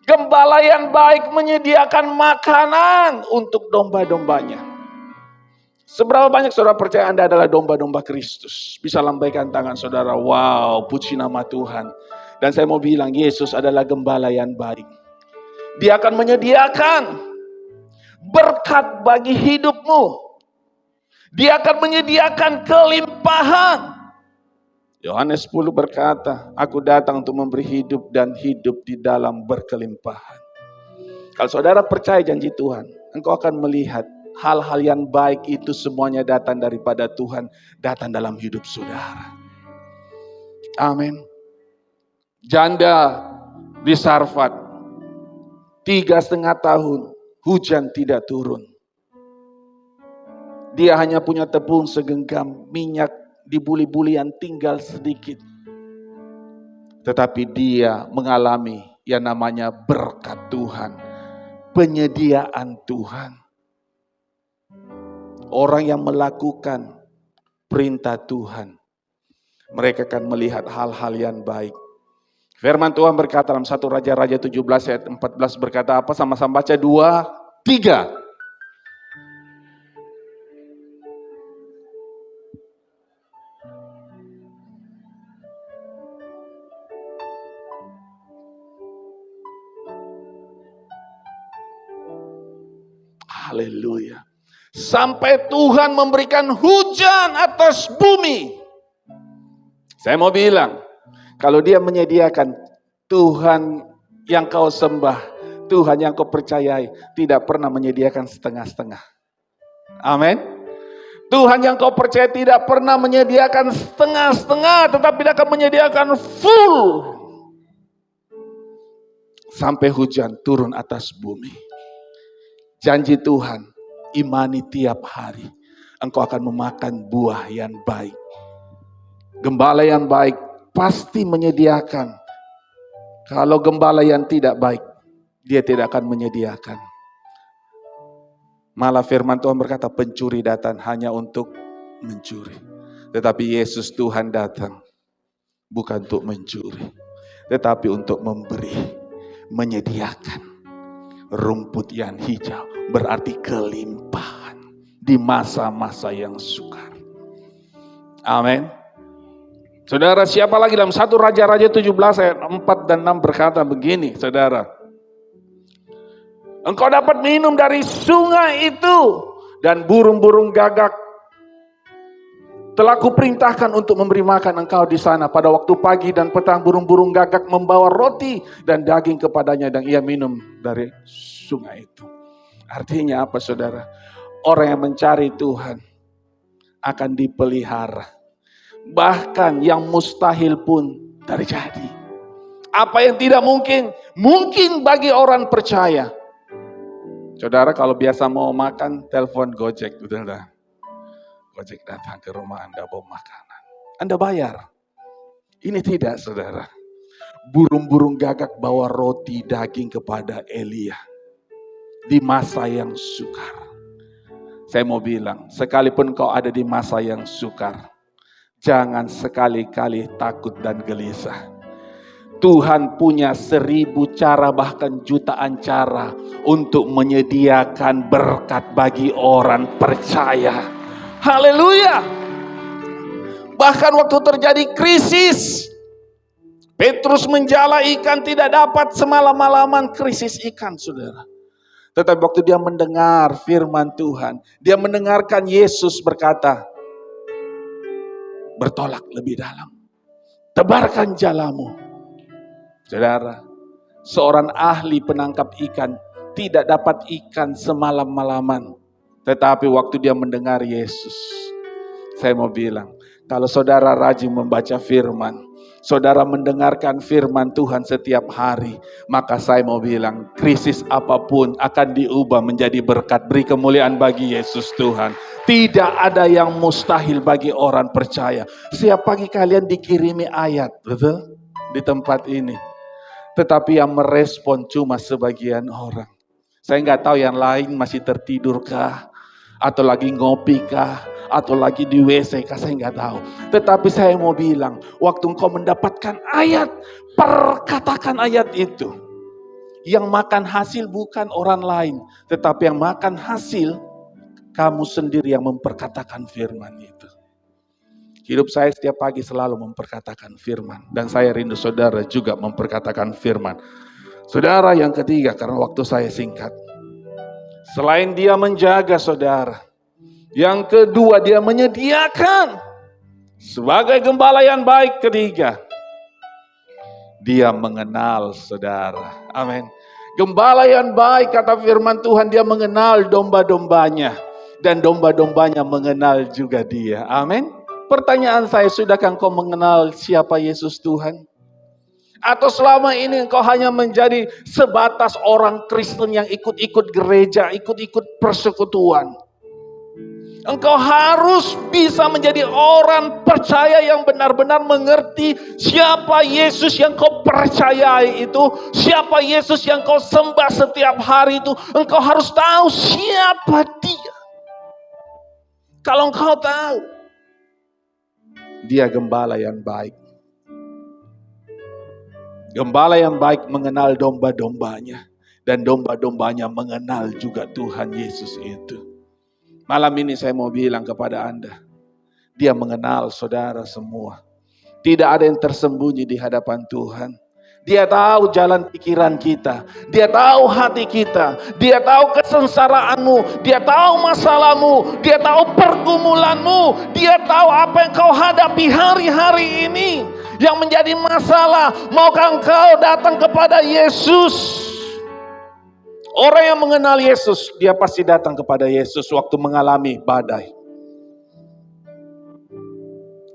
Gembala yang baik menyediakan makanan untuk domba-dombanya. Seberapa banyak saudara percaya Anda adalah domba-domba Kristus? Bisa lambaikan tangan saudara. Wow, puji nama Tuhan. Dan saya mau bilang, Yesus adalah gembala yang baik. Dia akan menyediakan berkat bagi hidupmu. Dia akan menyediakan kelimpahan. Yohanes 10 berkata, aku datang untuk memberi hidup dan hidup di dalam berkelimpahan. Kalau saudara percaya janji Tuhan, engkau akan melihat hal-hal yang baik itu semuanya datang daripada Tuhan, datang dalam hidup saudara. Amin. Janda di Sarfat, 3,5 tahun, hujan tidak turun. Dia hanya punya tepung segenggam, minyak di buli-buli yang tinggal sedikit. Tetapi dia mengalami yang namanya berkat Tuhan, penyediaan Tuhan. Orang yang melakukan perintah Tuhan, mereka akan melihat hal-hal yang baik. Firman Tuhan berkata dalam 1 Raja-Raja 17 ayat 14 berkata apa? Sama-sama baca 2, 3. Haleluya. Sampai Tuhan memberikan hujan atas bumi. Saya mau bilang, kalau dia menyediakan, Tuhan yang kau sembah, Tuhan yang kau percayai, tidak pernah menyediakan setengah-setengah. Amin. Tuhan yang kau percaya tidak pernah menyediakan setengah-setengah, tetapi dia akan menyediakan full. Sampai hujan turun atas bumi. Janji Tuhan, imani tiap hari, engkau akan memakan buah yang baik. Gembala yang baik pasti menyediakan. Kalau gembala yang tidak baik, dia tidak akan menyediakan. Malah firman Tuhan berkata, pencuri datang hanya untuk mencuri. Tetapi Yesus Tuhan datang bukan untuk mencuri, tetapi untuk memberi, menyediakan rumput yang hijau, berarti kelimpahan di masa-masa yang sukar. Amin. Saudara, siapa lagi dalam 1 Raja-Raja 17 ayat 4 dan 6 berkata begini, saudara. Engkau dapat minum dari sungai itu, dan burung-burung gagak telah kuperintahkan untuk memberi makan engkau di sana. Pada waktu pagi dan petang burung-burung gagak membawa roti dan daging kepadanya, dan ia minum dari sungai itu. Artinya apa saudara? Orang yang mencari Tuhan akan dipelihara. Bahkan yang mustahil pun terjadi. Apa yang tidak mungkin, mungkin bagi orang percaya. Saudara kalau biasa mau makan, telepon Gojek, betul dah. Gojek datang ke rumah Anda bawa makanan. Anda bayar. Ini tidak saudara. Burung-burung gagak bawa roti daging kepada Elia. Di masa yang sukar. Saya mau bilang, sekalipun kau ada di masa yang sukar, jangan sekali-kali takut dan gelisah. Tuhan punya 1000 cara bahkan jutaan cara untuk menyediakan berkat bagi orang percaya. Haleluya. Bahkan waktu terjadi krisis, Petrus menjala ikan tidak dapat, semalam-malaman krisis ikan saudara. Tetapi waktu dia mendengar firman Tuhan, dia mendengarkan Yesus berkata, bertolak lebih dalam, tebarkan jalamu. Saudara, seorang ahli penangkap ikan tidak dapat ikan semalam-malaman. Tetapi waktu dia mendengar Yesus, saya mau bilang, kalau saudara rajin membaca firman, saudara mendengarkan firman Tuhan setiap hari, maka saya mau bilang, krisis apapun akan diubah menjadi berkat. Beri kemuliaan bagi Yesus Tuhan. Tidak ada yang mustahil bagi orang percaya. Setiap pagi kalian dikirimi ayat, betul? Di tempat ini. Tetapi yang merespon cuma sebagian orang. Saya nggak tahu yang lain masih tertidurkah, atau lagi ngopi kah, atau lagi di WC kah, saya nggak tahu. Tetapi saya mau bilang, waktu engkau mendapatkan ayat, perkatakan ayat itu. Yang makan hasil bukan orang lain, tetapi yang makan hasil kamu sendiri yang memperkatakan firman itu. Hidup saya setiap pagi selalu memperkatakan firman. Dan saya rindu saudara juga memperkatakan firman. Saudara yang ketiga, karena waktu saya singkat. Selain dia menjaga saudara. Yang kedua, dia menyediakan. Sebagai gembala yang baik ketiga. Dia mengenal saudara. Amin. Gembala yang baik kata firman Tuhan, dia mengenal domba-dombanya. Dan domba-dombanya mengenal juga dia. Amin. Pertanyaan saya, sudahkah engkau mengenal siapa Yesus Tuhan? Atau selama ini engkau hanya menjadi sebatas orang Kristen yang ikut-ikut gereja, ikut-ikut persekutuan? Engkau harus bisa menjadi orang percaya yang benar-benar mengerti siapa Yesus yang kau percayai itu, siapa Yesus yang kau sembah setiap hari itu. Engkau harus tahu siapa dia. Kalau engkau tahu, dia gembala yang baik. Gembala yang baik mengenal domba-dombanya. Dan domba-dombanya mengenal juga Tuhan Yesus itu. Malam ini saya mau bilang kepada Anda. Dia mengenal saudara semua. Tidak ada yang tersembunyi di hadapan Tuhan. Dia tahu jalan pikiran kita. Dia tahu hati kita. Dia tahu kesengsaraanmu. Dia tahu masalahmu. Dia tahu pergumulanmu. Dia tahu apa yang kau hadapi hari-hari ini. Yang menjadi masalah. Maukah engkau datang kepada Yesus? Orang yang mengenal Yesus, dia pasti datang kepada Yesus waktu mengalami badai.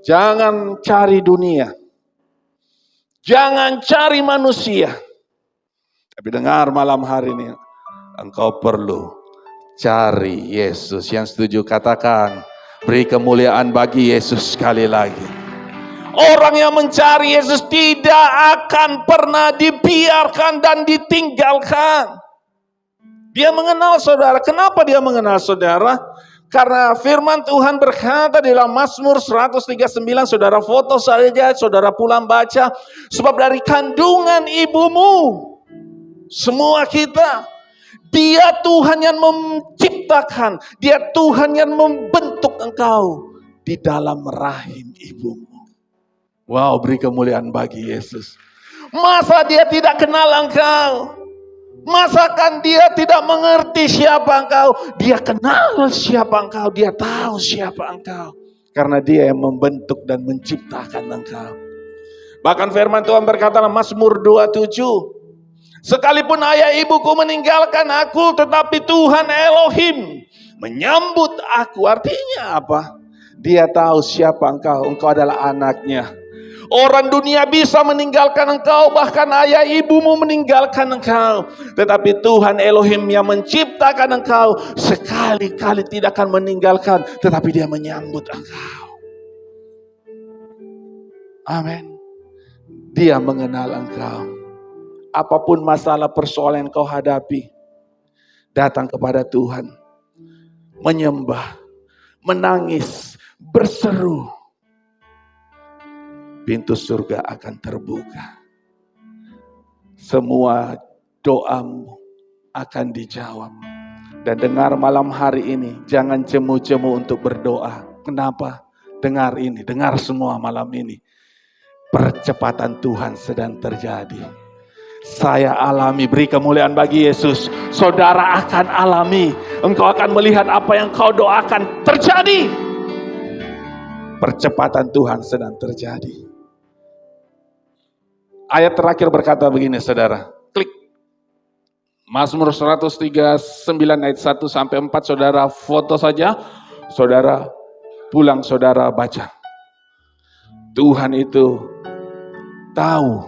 Jangan cari dunia. Jangan cari manusia. Tapi dengar malam hari ini, engkau perlu cari Yesus. Yang setuju katakan, beri kemuliaan bagi Yesus sekali lagi. Orang yang mencari Yesus tidak akan pernah dibiarkan dan ditinggalkan. Dia mengenal saudara. Kenapa dia mengenal saudara? Karena firman Tuhan berkata di dalam Mazmur 139, saudara foto saja, saudara pulang baca. Sebab dari kandungan ibumu, semua kita, dia Tuhan yang menciptakan, dia Tuhan yang membentuk engkau di dalam rahim ibumu. Wow, beri kemuliaan bagi Yesus. Masa dia tidak kenal engkau? Masakan dia tidak mengerti siapa engkau? Dia kenal siapa engkau. Dia tahu siapa engkau. Karena dia yang membentuk dan menciptakan engkau. Bahkan firman Tuhan berkata dalam Mazmur 27. Sekalipun ayah ibuku meninggalkan aku, tetapi Tuhan Elohim menyambut aku. Artinya apa? Dia tahu siapa engkau. Engkau adalah anaknya. Orang dunia bisa meninggalkan engkau, bahkan ayah ibumu meninggalkan engkau. Tetapi Tuhan Elohim yang menciptakan engkau sekali-kali tidak akan meninggalkan, tetapi dia menyambut engkau. Amin. Dia mengenal engkau. Apapun masalah persoalan yang kau hadapi, datang kepada Tuhan. Menyembah, menangis, berseru. Pintu surga akan terbuka. Semua doamu akan dijawab. Dan dengar malam hari ini, jangan jemu-jemu untuk berdoa. Kenapa? Dengar ini, dengar semua malam ini. Percepatan Tuhan sedang terjadi. Saya alami, beri kemuliaan bagi Yesus. Saudara akan alami. Engkau akan melihat apa yang kau doakan terjadi. Percepatan Tuhan sedang terjadi. Ayat terakhir berkata begini saudara. Klik. Mazmur 139 ayat 1 sampai 4 saudara foto saja. Saudara pulang saudara baca. Tuhan itu tahu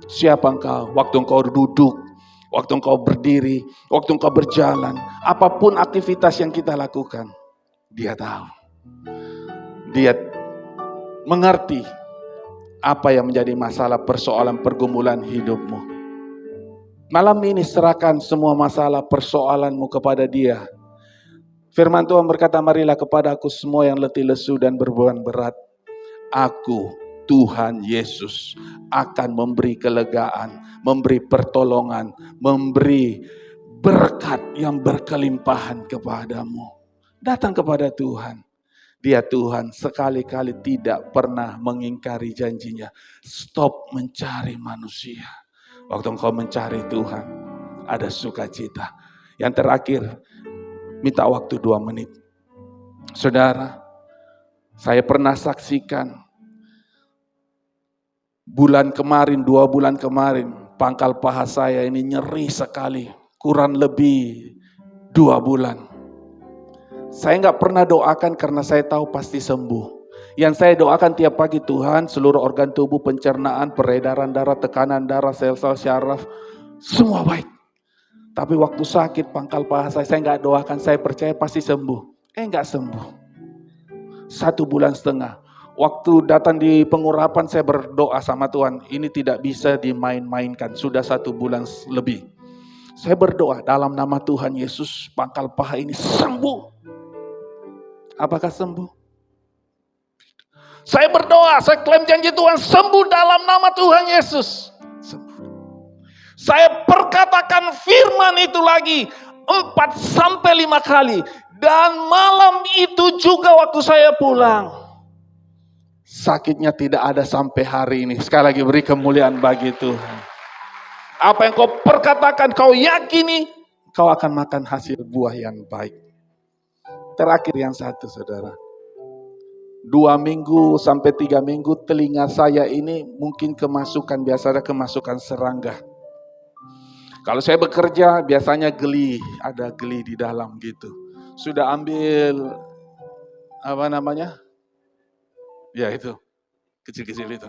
siapa engkau. Waktu engkau duduk. Waktu engkau berdiri. Waktu engkau berjalan. Apapun aktivitas yang kita lakukan. Dia tahu. Dia mengerti apa yang menjadi masalah persoalan pergumulan hidupmu. Malam ini serahkan semua masalah persoalanmu kepada Dia. Firman Tuhan berkata, marilah kepadaku semua yang letih lesu dan berbeban berat. Aku, Tuhan Yesus, akan memberi kelegaan, memberi pertolongan, memberi berkat yang berkelimpahan kepadamu. Datang kepada Tuhan. Dia Tuhan sekali-kali tidak pernah mengingkari janjinya. Stop mencari manusia. Waktu engkau mencari Tuhan, ada sukacita. Yang terakhir, minta waktu 2 menit. Saudara, saya pernah saksikan bulan kemarin, 2 bulan kemarin, pangkal paha saya ini nyeri sekali. Kurang lebih 2 bulan. Saya nggak pernah doakan karena saya tahu pasti sembuh. Yang saya doakan tiap pagi, Tuhan, seluruh organ tubuh, pencernaan, peredaran darah, tekanan darah, sel-sel syaraf, semua baik. Tapi waktu sakit pangkal paha saya nggak doakan, saya percaya pasti sembuh. Nggak sembuh. 1,5 bulan. Waktu datang di pengurapan saya berdoa sama Tuhan, ini tidak bisa dimain-mainkan, sudah 1 bulan lebih. Saya berdoa dalam nama Tuhan Yesus, pangkal paha ini sembuh. Apakah sembuh? Saya berdoa, saya klaim janji Tuhan, sembuh dalam nama Tuhan Yesus. Sembuh. Saya perkatakan firman itu lagi 4-5 kali. Dan malam itu juga waktu saya pulang, sakitnya tidak ada sampai hari ini. Sekali lagi beri kemuliaan bagi Tuhan. Apa yang kau perkatakan, kau yakini, kau akan makan hasil buah yang baik. Terakhir yang satu, saudara. 2 minggu sampai 3 minggu telinga saya ini mungkin kemasukan, biasanya kemasukan serangga. Kalau saya bekerja biasanya geli, ada geli di dalam gitu. Sudah ambil apa namanya? Ya itu, kecil-kecil itu.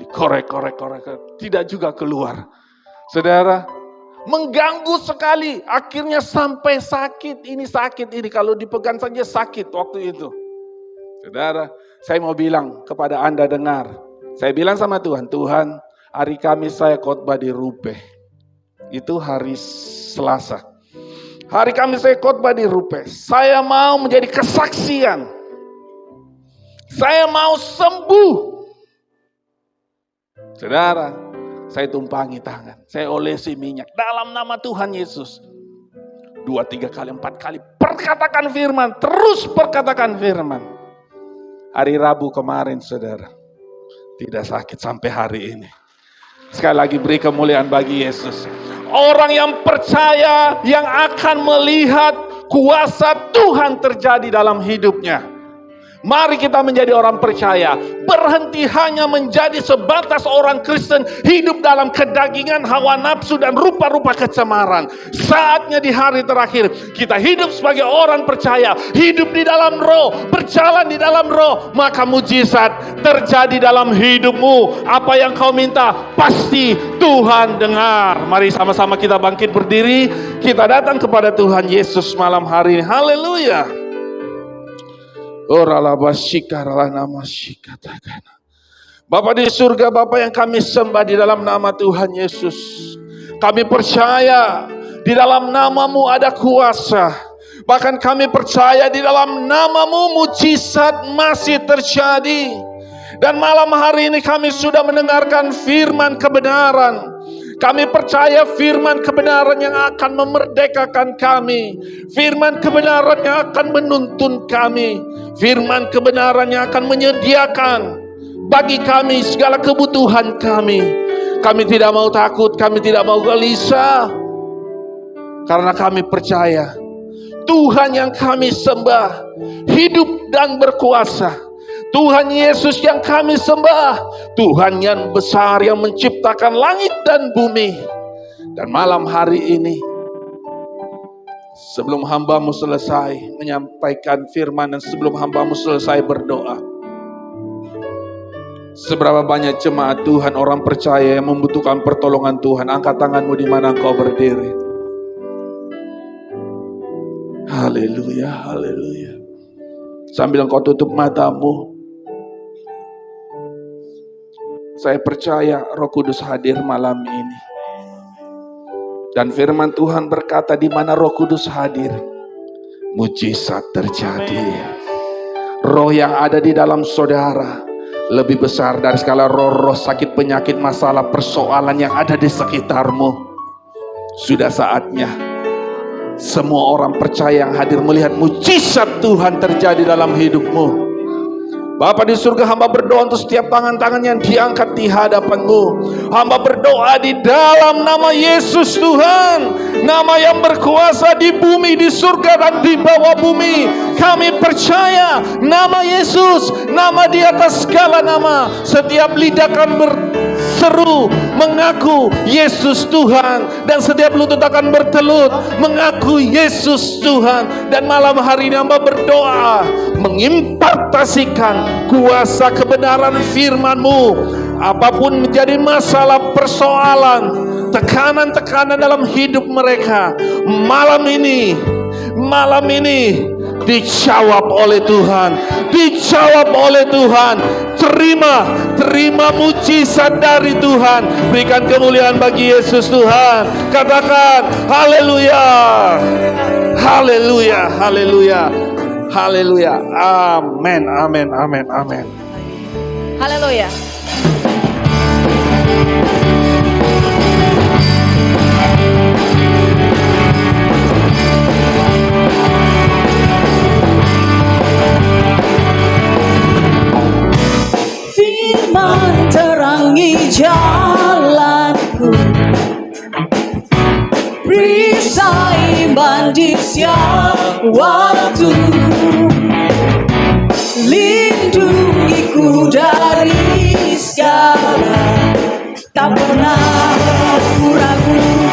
Dikorek-korek, tidak juga keluar. Saudara, mengganggu sekali, akhirnya sampai sakit ini, kalau dipegang saja sakit waktu itu. Saudara, saya mau bilang kepada Anda dengar, saya bilang sama Tuhan, Tuhan, hari Kamis saya khotbah di Rupe, itu hari Selasa. Hari Kamis saya khotbah di Rupe, saya mau menjadi kesaksian, saya mau sembuh. Saudara, saya tumpangi tangan, saya olesi minyak dalam nama Tuhan Yesus. 2, 3 kali, 4 kali perkatakan firman, terus perkatakan firman. Hari Rabu kemarin, saudara, tidak sakit sampai hari ini. Sekali lagi beri kemuliaan bagi Yesus. Orang yang percaya yang akan melihat kuasa Tuhan terjadi dalam hidupnya. Mari kita menjadi orang percaya. Berhenti hanya menjadi sebatas orang Kristen hidup dalam kedagingan, hawa nafsu dan rupa-rupa kecemaran. Saatnya di hari terakhir kita hidup sebagai orang percaya, hidup di dalam roh, berjalan di dalam roh, maka mujizat terjadi dalam hidupmu. Apa yang kau minta pasti Tuhan dengar. Mari sama-sama kita bangkit berdiri, kita datang kepada Tuhan Yesus malam hari ini. Haleluya. Bapa di surga, Bapa yang kami sembah di dalam nama Tuhan Yesus. Kami percaya di dalam namamu ada kuasa. Bahkan kami percaya di dalam namamu mujizat masih terjadi. Dan malam hari ini kami sudah mendengarkan firman kebenaran. Kami percaya firman kebenaran yang akan memerdekakan kami. Firman kebenaran yang akan menuntun kami. Firman kebenaran yang akan menyediakan bagi kami segala kebutuhan kami. Kami tidak mau takut, kami tidak mau gelisah. Karena kami percaya Tuhan yang kami sembah hidup dan berkuasa. Tuhan Yesus yang kami sembah, Tuhan yang besar yang menciptakan langit dan bumi. Dan malam hari ini, sebelum hamba-Mu selesai menyampaikan firman dan sebelum hamba-Mu selesai berdoa, seberapa banyak jemaat Tuhan, orang percaya yang membutuhkan pertolongan Tuhan, angkat tanganmu di mana engkau berdiri. Haleluya, haleluya. Sambil engkau tutup matamu, saya percaya Roh Kudus hadir malam ini. Dan firman Tuhan berkata, di mana Roh Kudus hadir, mujizat terjadi. Roh yang ada di dalam saudara lebih besar dari segala roh-roh sakit, penyakit, masalah, persoalan yang ada di sekitarmu. Sudah saatnya semua orang percaya yang hadir melihat mujizat Tuhan terjadi dalam hidupmu. Bapa di surga, hamba berdoa untuk setiap tangan-tangan yang diangkat di hadapan-Mu. Hamba berdoa di dalam nama Yesus Tuhan, nama yang berkuasa di bumi, di surga dan di bawah bumi. Kami percaya nama Yesus, nama di atas segala nama. Setiap lidah akan berseru mengaku Yesus Tuhan, dan setiap lutut akan bertelut mengaku Yesus Tuhan. Dan malam hari ini hamba berdoa mengimpartasikan kuasa kebenaran firman-Mu. Apapun menjadi masalah, persoalan, tekanan-tekanan dalam hidup mereka, malam ini dijawab oleh Tuhan, dijawab oleh Tuhan. Terima mujizat dari Tuhan. Berikan kemuliaan bagi Yesus Tuhan. Katakan haleluya, haleluya, haleluya, haleluya. Amin, amin, amin, amin. Haleluya. Firman terangi jalanku, perisai mandi siap waktu, lindungiku dari segala, tak pernah aku ragu.